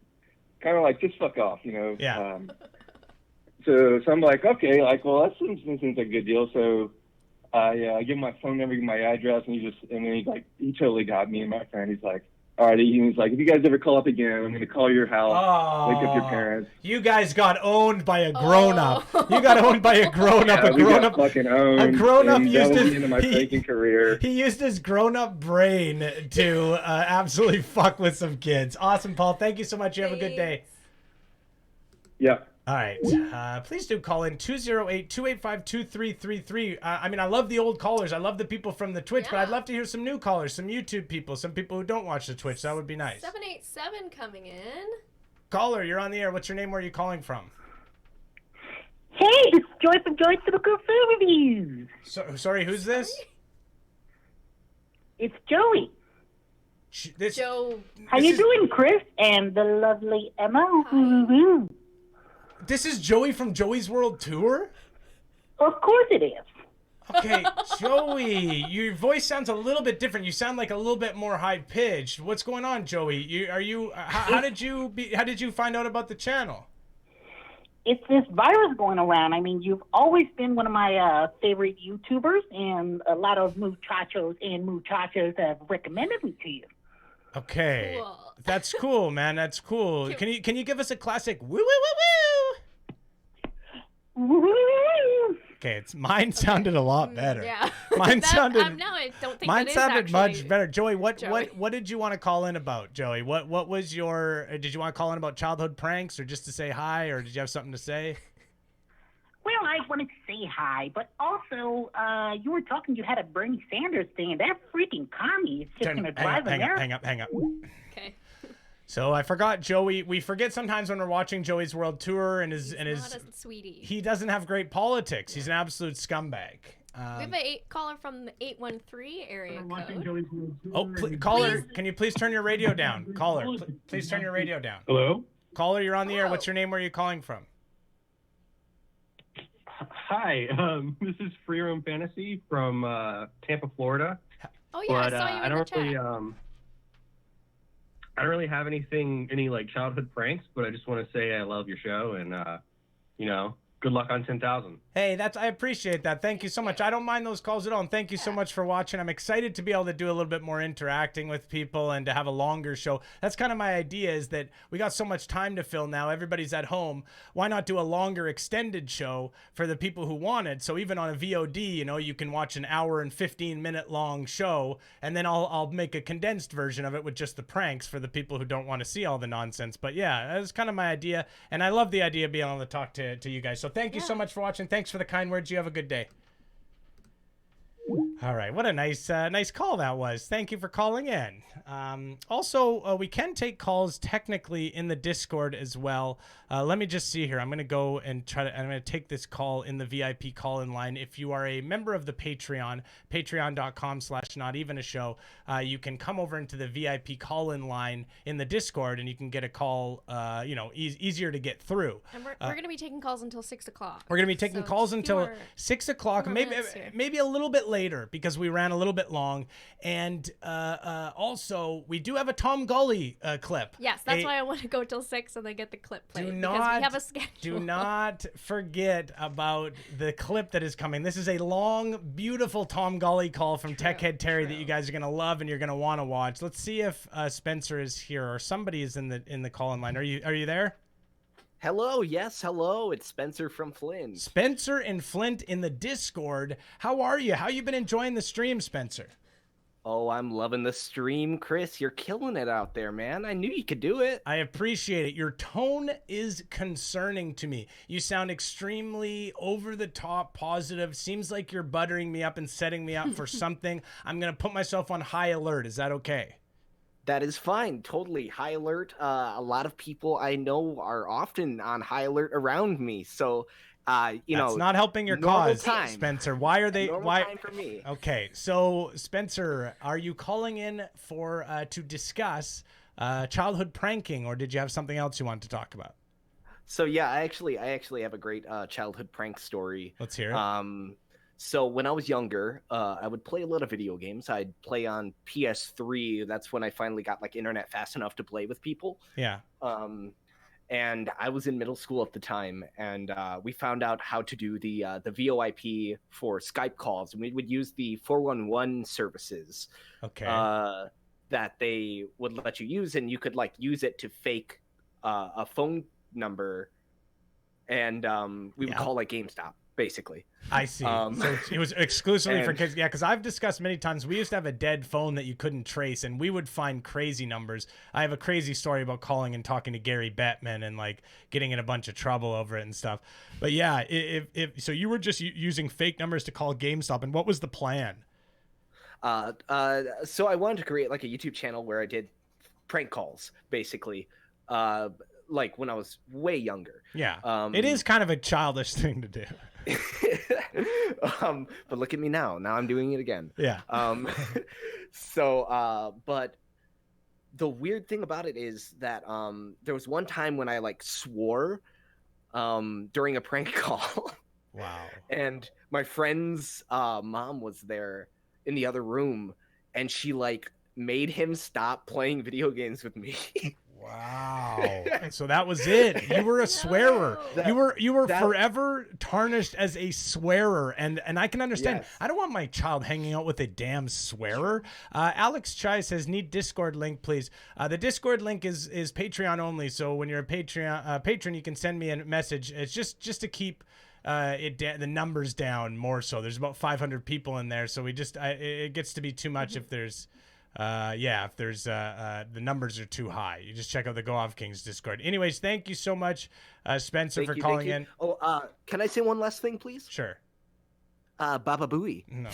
kind of like, just fuck off, Yeah. So I'm like, okay, like, well, that seems like a good deal. So I give him my phone number, my address, and he totally got me and my friend. He's like, all right, he's like, if you guys ever call up again, I'm going to call your house, wake up your parents. You guys got owned by a grown-up. You got owned by a grown-up. Yeah, we got fucking owned. A grown-up used the end of my pranking career. He used his grown-up brain to absolutely fuck with some kids. Awesome, Paul. Thank you so much. You have a good day. Yeah. All right. Please do call in 208-285-2333. I love the old callers. I love the people from the Twitch, but I'd love to hear some new callers, some YouTube people, some people who don't watch the Twitch. That would be nice. 787 coming in. Caller, you're on the air. What's your name? Where are you calling from? Hey, it's Joy from Joy's Typical Food Reviews. Sorry, who's this? It's Joey. Joe. How you doing, Chris? And the lovely Emma. This is Joey from Joey's World Tour? Of course it is. Okay, Joey, your voice sounds a little bit different. You sound like a little bit more high pitched. What's going on, Joey? How did you find out about the channel? It's this virus going around. I mean, you've always been one of my favorite YouTubers, and a lot of muchachos and muchachas have recommended me to you. Okay, cool. That's cool, man. That's cool. Can you give us a classic woo woo woo woo? Okay, mine sounded a lot better. Yeah, mine sounded. I don't think mine that sounded is much better. Joey, what did you want to call in about, Joey? What was your? Did you want to call in about childhood pranks, or just to say hi, or did you have something to say? Well, I wanted to say hi, but also you were talking. You had a Bernie Sanders thing, and that freaking commie is just going to drive America. Hang up. Okay. So I forgot Joey. We forget sometimes when we're watching Joey's World Tour and his not a sweetie. He doesn't have great politics. He's an absolute scumbag. We have a caller from the 813 area code. Caller, can you please turn your radio down? Caller, please turn your radio down. Hello? Caller, you're on the air. What's your name? Where are you calling from? Hi, this is Free Roam Fantasy from Tampa, Florida. Oh yeah, I saw you in the chat. I don't really have any like childhood pranks, but I just want to say I love your show and good luck on 10,000. Hey, I appreciate that. Thank you so much. I don't mind those calls at all, and thank you so much for watching. I'm excited to be able to do a little bit more interacting with people and to have a longer show. That's kind of my idea, is that we got so much time to fill now. Everybody's at home. Why not do a longer extended show for the people who want it? So even on a VOD, you can watch an hour and 15-minute long show, and then I'll make a condensed version of it with just the pranks for the people who don't want to see all the nonsense. But yeah, that's kind of my idea, and I love the idea of being able to talk to you guys. So thank you so much for watching. Thanks for the kind words. You have a good day. All right, what a nice call that was. Thank you for calling in. Also, we can take calls technically in the Discord as well. Let me just see here. I'm going to go and I'm going to take this call in the VIP call-in line. If you are a member of the Patreon, patreon.com/notevenashow, you can come over into the VIP call-in line in the Discord, and you can get a call, easier to get through. And we're going to be taking calls until 6 o'clock. We're going to be taking calls until 6 o'clock, maybe a little bit later, because we ran a little bit long. And also, we do have a Tom Gulley clip. Yes, that's why I want to go till 6 and then get the clip played. We have a schedule. Do not forget about the clip that is coming. This is a long, beautiful Tom Gulley call from Tech Head Terry that you guys are going to love and you're going to want to watch. Let's see if Spencer is here, or somebody is in the call-in line. Are you there? Hello, yes, hello. It's Spencer from Flint. Spencer and Flint in the Discord. How are you? How you been enjoying the stream, Spencer? Oh, I'm loving the stream, Chris. You're killing it out there, man. I knew you could do it. I appreciate it. Your tone is concerning to me. You sound extremely over the top positive. Seems like you're buttering me up and setting me up for something. I'm going to put myself on high alert. Is that okay? That is fine. Totally. High alert. A lot of people I know are often on high alert around me. So, That's not helping your normal cause, time. Spencer. Why are they? Normal Why? time for me. Okay, so Spencer, are you calling in for to discuss childhood pranking, or did you have something else you want to talk about? So yeah, I actually have a great childhood prank story. Let's hear it. So when I was younger, I would play a lot of video games. I'd play on PS3. That's when I finally got like internet fast enough to play with people. Yeah. And I was in middle school at the time, and we found out how to do the VoIP for Skype calls, and we would use the 411 services. Okay. That they would let you use, and you could like use it to fake a phone number, and we would call like GameStop, basically. I see. So it was exclusively for kids. Yeah, because I've discussed many times, we used to have a dead phone that you couldn't trace, and we would find crazy numbers. I have a crazy story about calling and talking to Gary Bettman and like getting in a bunch of trouble over it and stuff. But yeah, if so you were just using fake numbers to call GameStop, and what was the plan? So I wanted to create like a YouTube channel where I did prank calls, basically. Like when I was way younger. Yeah. It is kind of a childish thing to do. But look at me now. Now I'm doing it again. Yeah. But the weird thing about it is that there was one time when I like swore during a prank call. Wow. And my friend's mom was there in the other room, and she like made him stop playing video games with me. Wow. So that was it. You were a swearer. You were forever tarnished as a swearer, and I can understand. Yes. I don't want my child hanging out with a damn swearer. Alex Chai says, need Discord link, please. The Discord link is Patreon only, so when you're a patron, you can send me a message. It's just to keep the numbers down more so. There's about 500 people in there, so it gets to be too much if there's the numbers are too high. You just check out the Go Off Kings Discord. Anyways, thank you so much, Spencer, for calling in. Oh, can I say one last thing, please? Sure. Baba Booey. No.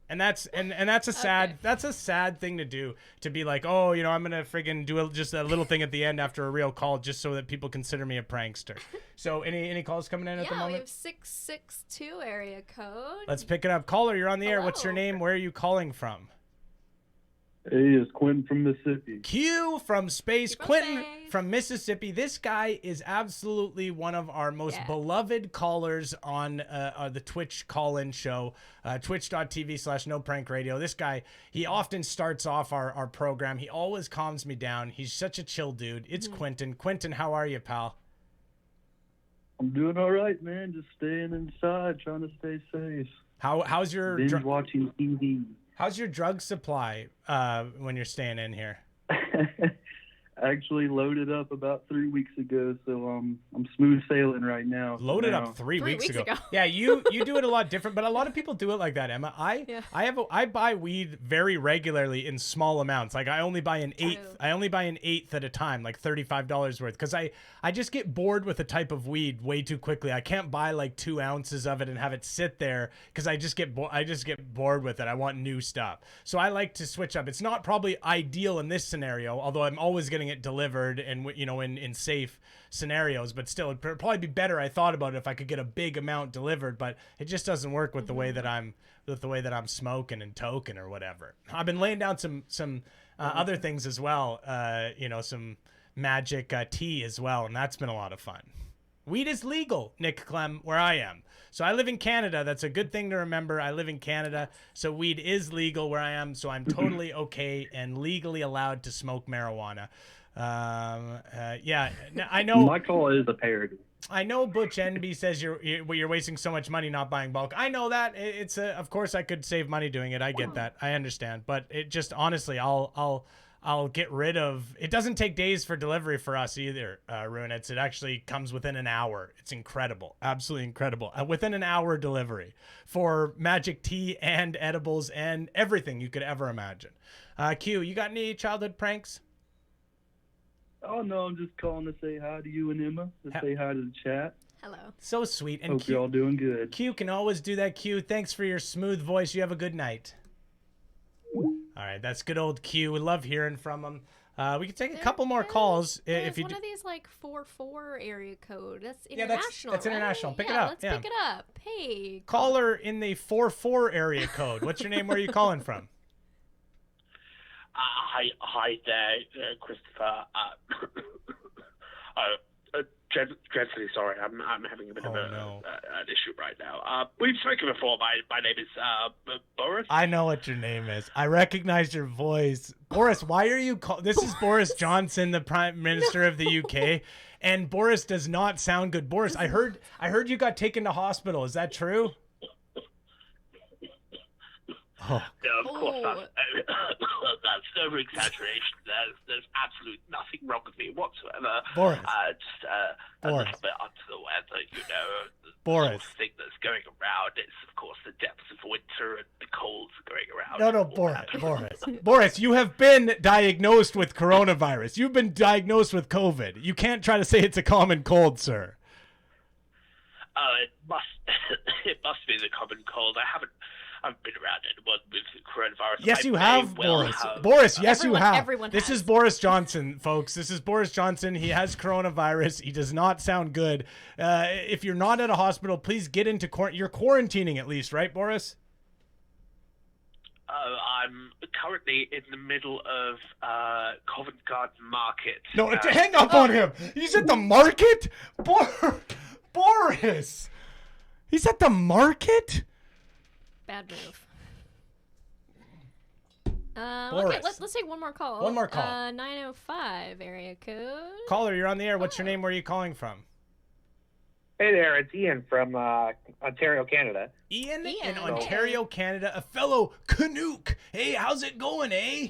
And that's a sad thing to do, to be like, oh, I'm gonna friggin' do just a little thing at the end after a real call just so that people consider me a prankster. So any calls coming in at the moment? Yeah, we have 662 area code. Let's pick it up. Caller, you're on the air. What's your name? Where are you calling from? Hey, it's Quentin from Mississippi. Q from space. Quentin from Mississippi. This guy is absolutely one of our most beloved callers on the Twitch call-in show, twitch.tv/NoPrankRadio. This guy, he often starts off our program. He always calms me down. He's such a chill dude. It's Quentin. Quentin, how are you, pal? I'm doing all right, man. Just staying inside, trying to stay safe. How's your binge watching TV? How's your drug supply when you're staying in here? Actually loaded up about 3 weeks ago, so I'm smooth sailing right now. Loaded up 3 weeks ago. Yeah, you do it a lot different, but a lot of people do it like that, Emma. I buy weed very regularly in small amounts. Like I only buy an eighth. I only buy an eighth at a time, like $35 worth, because I just get bored with a type of weed way too quickly. I can't buy like 2 ounces of it and have it sit there because I just get bored with it. I want new stuff, so I like to switch up. It's not probably ideal in this scenario, although I'm always getting it delivered and in safe scenarios, but still it'd probably be better. I thought about it if I could get a big amount delivered, but it just doesn't work with the way that I'm smoking and toking or whatever. I've been laying down some other things as well, some magic tea as well, and that's been a lot of fun. Weed is legal, Nick Clem, where I am. So I live in Canada. That's a good thing to remember. I live in Canada, so weed is legal where I am. So I'm totally okay and legally allowed to smoke marijuana. I know. My call is a parody. I know Butch NB says you're wasting so much money not buying bulk. I know that. Of course I could save money doing it. I get that. I understand. But it just honestly, I'll I'll get rid of. It doesn't take days for delivery for us either, Ruinets. It actually comes within an hour. It's incredible, absolutely incredible. Within an hour delivery for magic tea and edibles and everything you could ever imagine. Q, you got any childhood pranks? Oh no, I'm just calling to say hi to you and Emma. To say hi to the chat. Hello. So sweet. And Hope you're all doing good. Q can always do that. Q, thanks for your smooth voice. You have a good night. All right, that's good old Q. We love hearing from him. We can take a couple more calls if you. One of these like 44 area code. That's Yeah, international. that's right? international. Pick it Yeah, up. Let's Yeah. pick it up. Hey. Caller in the 44 area code. What's your name? Where are you calling from? Hi there, Christopher. Dreadfully sorry, I'm having a bit of an issue right now. We've spoken before. My name is Boris. I know what your name is. I recognize your voice. Boris, why are you This is Boris Johnson, the Prime Minister of the UK, and Boris does not sound good. Boris, I heard you got taken to hospital. Is that true? Oh. No, of course that's over exaggeration. There's absolutely nothing wrong with me whatsoever. Boris. Just a Boris. little bit under the weather, you know. The Boris. sort of thing that's going around. It's of course the depths of winter and the colds going around. No, Boris, you have been diagnosed with coronavirus. You've been diagnosed with COVID. You can't try to say it's a common cold, sir. It must be the common cold. I've been around anyone with coronavirus. Yes, I you may have, well Boris. have- Boris, yes, you have. everyone This is Boris Johnson, folks. This is Boris Johnson. He has coronavirus. He does not sound good. If you're not at a hospital, please get into quarantine. You're quarantining at least, right, Boris? I'm currently in the middle of Covent Garden Market. No, hang up on him. He's at the market? Boris! He's at the market? Bad move. Boris. Okay, let's take one more call. One more call. 905 area code. Caller, you're on the air. What's your name? Where are you calling from? Hey there, it's Ian from Ontario, Canada. Ian in Ontario, Canada, a fellow Canuck. Hey, how's it going, eh?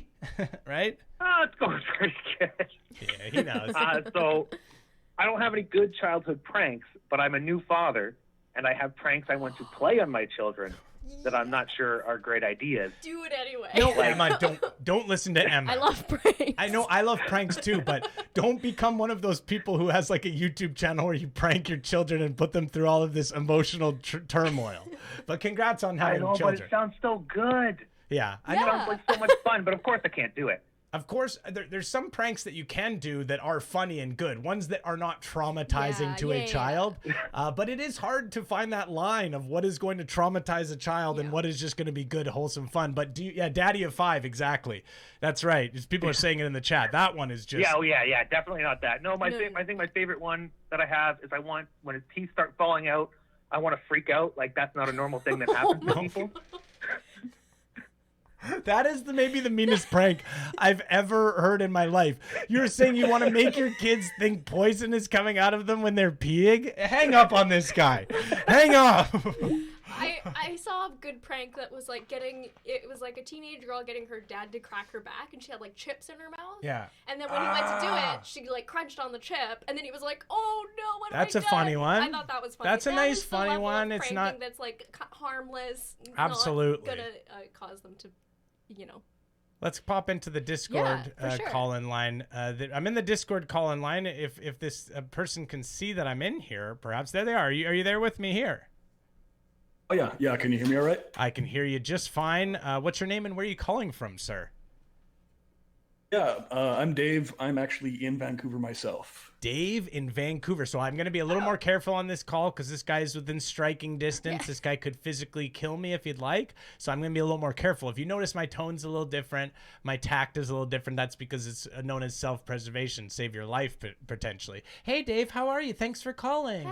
Right? It's going pretty good. Yeah, he knows. So, I don't have any good childhood pranks, but I'm a new father, and I have pranks I want to play on my children that I'm not sure are great ideas. Do it anyway. No, Emma, don't listen to Emma. I love pranks. I know I love pranks too, but don't become one of those people who has like a YouTube channel where you prank your children and put them through all of this emotional turmoil. But congrats on having I know, children. but it sounds so good. Yeah, I It know. sounds like so much fun, but of course I can't do it. Of course, there's some pranks that you can do that are funny and good, ones that are not traumatizing to a child. But it is hard to find that line of what is going to traumatize a child and what is just going to be good, wholesome fun. But Daddy of Five, exactly. That's right. Just people are saying it in the chat. That one is just. Yeah, definitely not that. No, I think my favorite one that I have is I want when his teeth start falling out, I want to freak out like that's not a normal thing that happens to people. That is maybe the meanest prank I've ever heard in my life. You're saying you want to make your kids think poison is coming out of them when they're peeing? Hang up on this guy. Hang up. I saw a good prank that was like it was like a teenage girl getting her dad to crack her back, and she had like chips in her mouth. Yeah. And then when he went to do it, she like crunched on the chip, and then he was like, "Oh no, what have I That's a done?" funny one. I thought that was funny. That's a That nice is the funny level of one. It's pranking not- that's like harmless. Absolutely. Not gonna cause them to, Let's pop into the Discord for sure. call-in line. I'm in the Discord call-in line. If this person can see that I'm in here, perhaps. There they are. Are you there with me here? Oh, yeah. Can you hear me all right? I can hear you just fine. What's your name and where are you calling from, sir? Yeah, I'm Dave. I'm actually in Vancouver myself. Dave in Vancouver. So I'm going to be a little more careful on this call because this guy is within striking distance. This guy could physically kill me if he'd like. So I'm going to be a little more careful. If you notice my tone's a little different, my tact is a little different, that's because it's known as self-preservation. Save your life, potentially. Hey, Dave, how are you? Thanks for calling.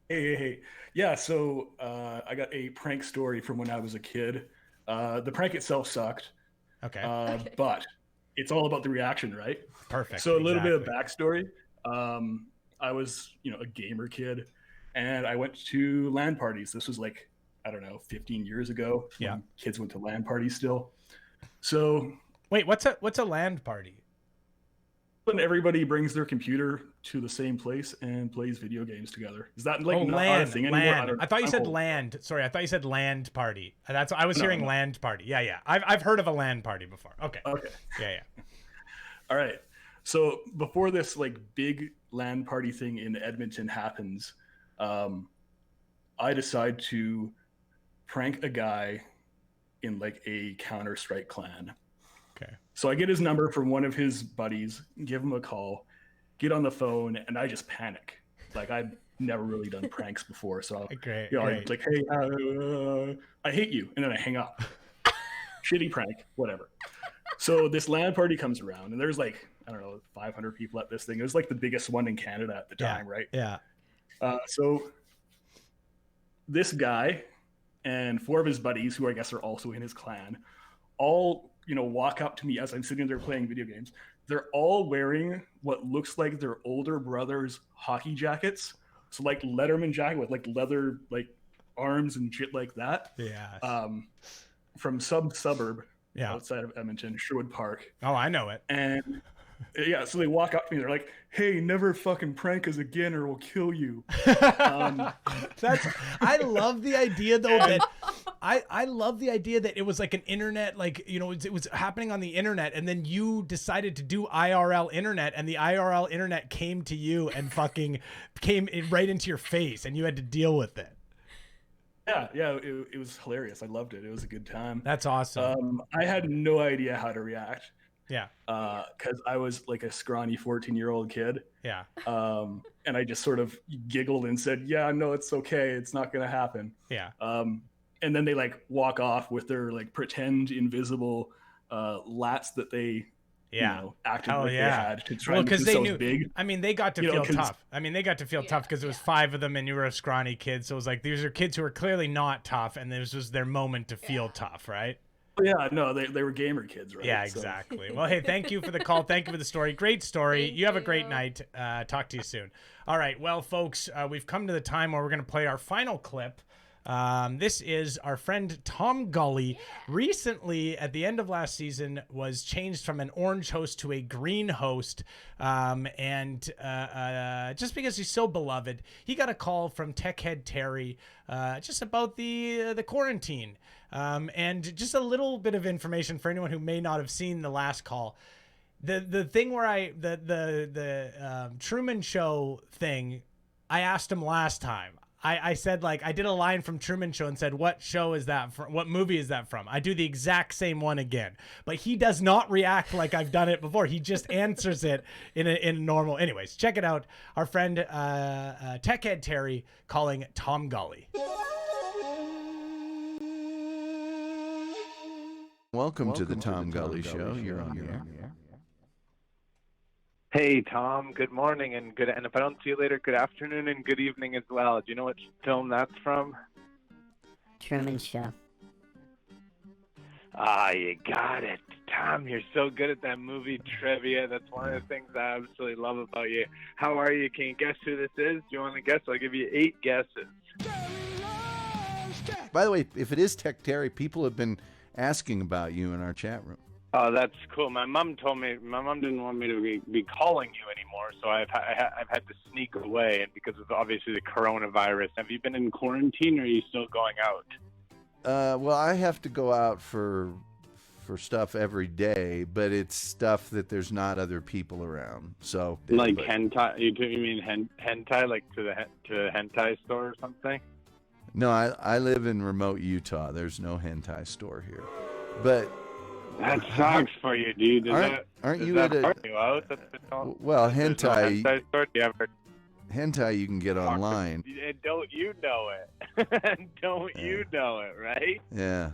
Hey. Yeah, so I got a prank story from when I was a kid. The prank itself sucked. Okay. But it's all about the reaction, right? Perfect. So a little bit of backstory. I was, a gamer kid, and I went to LAN parties. This was 15 years ago. Yeah. Kids went to LAN parties still. So Wait, what's a land party? When everybody brings their computer to the same place and plays video games together. Is that like not a thing anymore? Land. I thought you said land. Sorry, I thought you said land party. I was hearing land party. Yeah. I've heard of a land party before. Okay. Yeah. All right. So before this like big land party thing in Edmonton happens, I decide to prank a guy in like a Counter-Strike clan. Okay. So I get his number from one of his buddies, give him a call, get on the phone, and I just panic. Like I've never really done pranks before, so great. I'm like, hey, I hate you, and then I hang up. Shitty prank, whatever. So this LAN party comes around, and there's like, I don't know, 500 people at this thing. It was like the biggest one in Canada at the time, right? Yeah. So this guy and 4 of his buddies, who I guess are also in his clan, all walk up to me as I'm sitting there playing video games. They're all wearing what looks like their older brother's hockey jackets. So like Letterman jacket with like leather like arms and shit like that. Yeah. From suburb Yeah. outside of Edmonton, Sherwood Park. Oh, I know it. And yeah, so they walk up to me. They're like, "Hey, never fucking prank us again, or we'll kill you." I love the idea though that I love the idea that it was like an internet, like it was happening on the internet, and then you decided to do IRL internet, and the IRL internet came to you and fucking came right into your face, and you had to deal with it. Yeah, it was hilarious. I loved it. It was a good time. That's awesome. I had no idea how to react. Yeah. Because I was like a scrawny 14-year-old kid. Yeah. And I just sort of giggled and said, "Yeah, no, it's okay. It's not going to happen." Yeah. And then they like walk off with their like pretend invisible lats that they acted like they had to try and make they themselves knew, big. I mean, they got to feel tough. I mean, they got to feel tough because it was 5 of them and you were a scrawny kid. So it was like, these are kids who are clearly not tough, and this was their moment to feel tough, right? Yeah, no, they were gamer kids, right? Yeah, exactly. So. Well, hey, thank you for the call. Thank you for the story. Great story. You have a great night. Talk to you soon. All right. Well, folks, we've come to the time where we're going to play our final clip. This is our friend Tom Gulley. Recently, at the end of last season, was changed from an orange host to a green host. And just because he's so beloved, he got a call from Tech Head Terry just about the quarantine. And just a little bit of information for anyone who may not have seen the last call. The thing where the Truman Show thing, I asked him last time. I said, like, I did a line from Truman Show and said, what show is that from? What movie is that from? I do the exact same one again. But he does not react like I've done it before. He just answers it in a normal. Anyways, check it out. Our friend Tech Head Terry calling Tom Gulley. Welcome to the Tom Gulley Show. You're on here. Hey, Tom. Good morning and good. And if I don't see you later, good afternoon and good evening as well. Do you know what film that's from? Truman Show. Ah, you got it, Tom. You're so good at that movie trivia. That's one of the things I absolutely love about you. How are you? Can you guess who this is? Do you want to guess? I'll give you 8 guesses. By the way, if it is Tech Terry, people have been asking about you in our chat room. Oh, that's cool. My mom didn't want me to be calling you anymore, so I've had to sneak away, and because of obviously the coronavirus. Have you been in quarantine, or are you still going out? Well, I have to go out for stuff every day, but it's stuff that there's not other people around. So like hentai? You mean hentai, like to the hentai store or something? No, I live in remote Utah. There's no hentai store here, but. That sucks for you, dude. Aren't you at a... Well, hentai... Hentai you can get online. Don't you know it? Don't you know it, right? Yeah.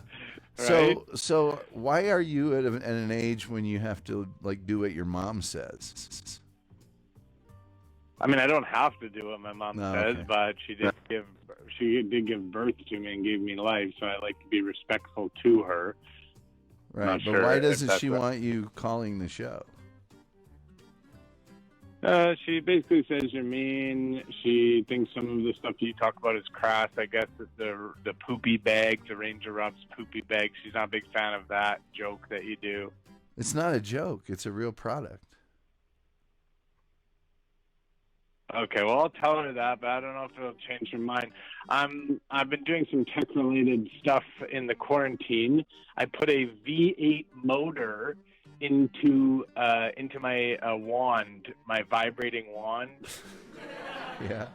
Right? So why are you at an age when you have to like do what your mom says? I mean, I don't have to do what my mom says, but she did give birth to me and gave me life, so I like to be respectful to her. Right, but why doesn't she want you calling the show? She basically says you're mean. She thinks some of the stuff you talk about is crass. I guess it's the poopy bag, the Ranger Ruff's poopy bag. She's not a big fan of that joke that you do. It's not a joke. It's a real product. Okay, well, I'll tell her that, but I don't know if it'll change her mind. I've been doing some tech-related stuff in the quarantine. I put a V8 motor into my wand, my vibrating wand. Yeah.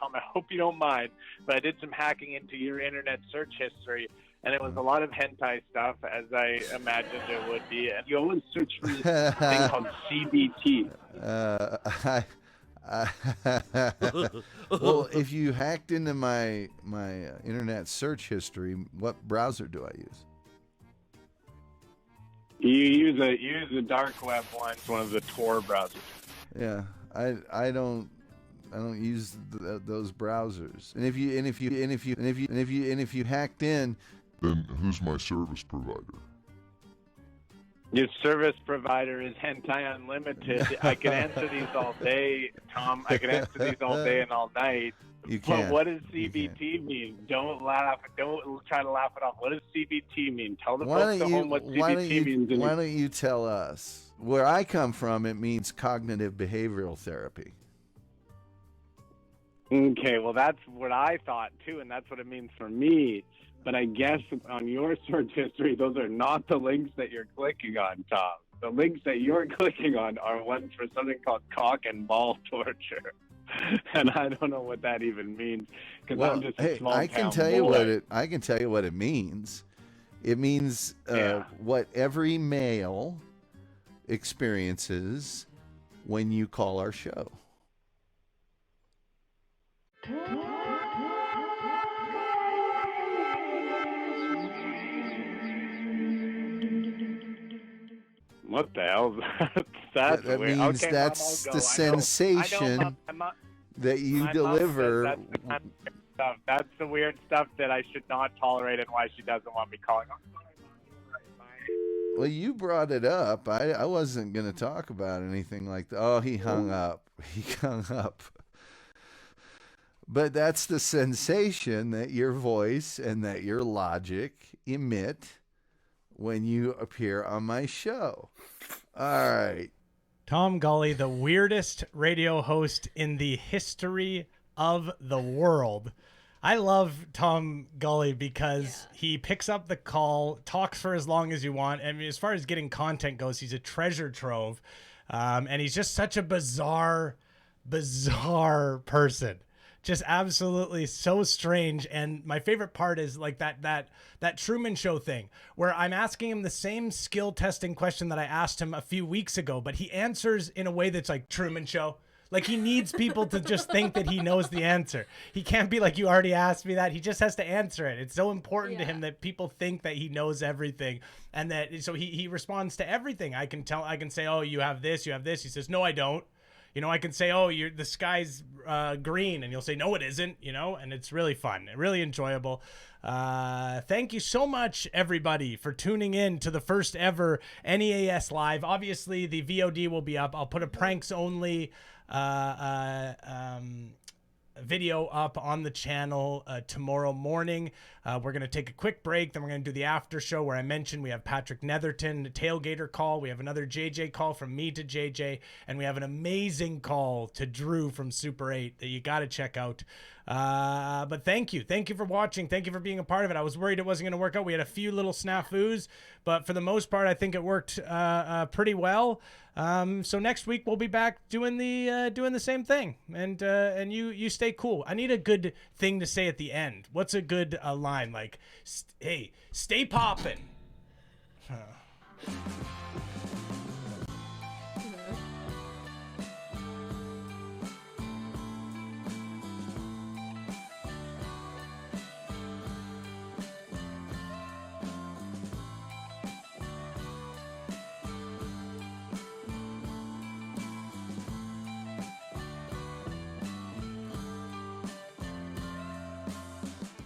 Tom, I hope you don't mind, but I did some hacking into your internet search history, and it was a lot of hentai stuff, as I imagined it would be. And you always search for this thing called CBT. Well, if you hacked into my internet search history, what browser do I use? You use a dark web one. It's one of the Tor browsers. Yeah, I don't use those browsers. And if you hacked in, then who's my service provider? Your service provider is Hentai Unlimited. I could answer these all day, Tom. I could answer these all day and all night. You can't. But what does CBT mean? Don't laugh. Don't try to laugh it off. What does CBT mean? Tell the folks at home what CBT means. Why don't you tell us? Where I come from, it means cognitive behavioral therapy. Okay, well, that's what I thought, too, and that's what it means for me. But I guess on your search history, those are not the links that you're clicking on, Tom. The links that you're clicking on are ones for something called cock and ball torture. And I don't know what that even means, because I'm just a small I can tell you what it means. It means what every male experiences when you call our show. What the hell? That's that weird. means Okay, that's Mom, the sensation that you deliver. That's the kind of weird stuff. That's the weird stuff that I should not tolerate, and why she doesn't want me calling. Well, you brought it up. I wasn't going to talk about anything like that. Oh, he hung up. He hung up. But that's the sensation that your voice and that your logic emit when you appear on my show. All right. Tom Gulley, the weirdest radio host in the history of the world. I love Tom Gulley because he picks up the call, talks for as long as you want. I mean, as far as getting content goes, he's a treasure trove. And he's just such a bizarre person. Just absolutely so strange. And my favorite part is like that Truman Show thing where I'm asking him the same skill testing question that I asked him a few weeks ago, but he answers in a way that's like Truman Show. Like he needs people to just think that he knows the answer. He can't be like, you already asked me that. He just has to answer it. It's so important to him that people think that he knows everything. And that, so he responds to everything. I can say, oh, you have this. He says, no, I don't. You know, I can say, oh, the sky's green, and you'll say, no, it isn't, you know, and it's really fun, really enjoyable. Thank you so much, everybody, for tuning in to the first ever NEAS Live. Obviously, the VOD will be up. I'll put a pranks only video up on the channel tomorrow morning. We're going to take a quick break. Then we're going to do the after show where I mentioned we have Patrick Netherton, a tailgater call. We have another JJ call from me to JJ. And we have an amazing call to Drew from Super 8 that you got to check out. But thank you. Thank you for watching. Thank you for being a part of it. I was worried it wasn't going to work out. We had a few little snafus, but for the most part, I think it worked pretty well. So next week we'll be back doing the same thing, and you stay cool. I need a good thing to say at the end. What's a good line? Like, hey, stay poppin'.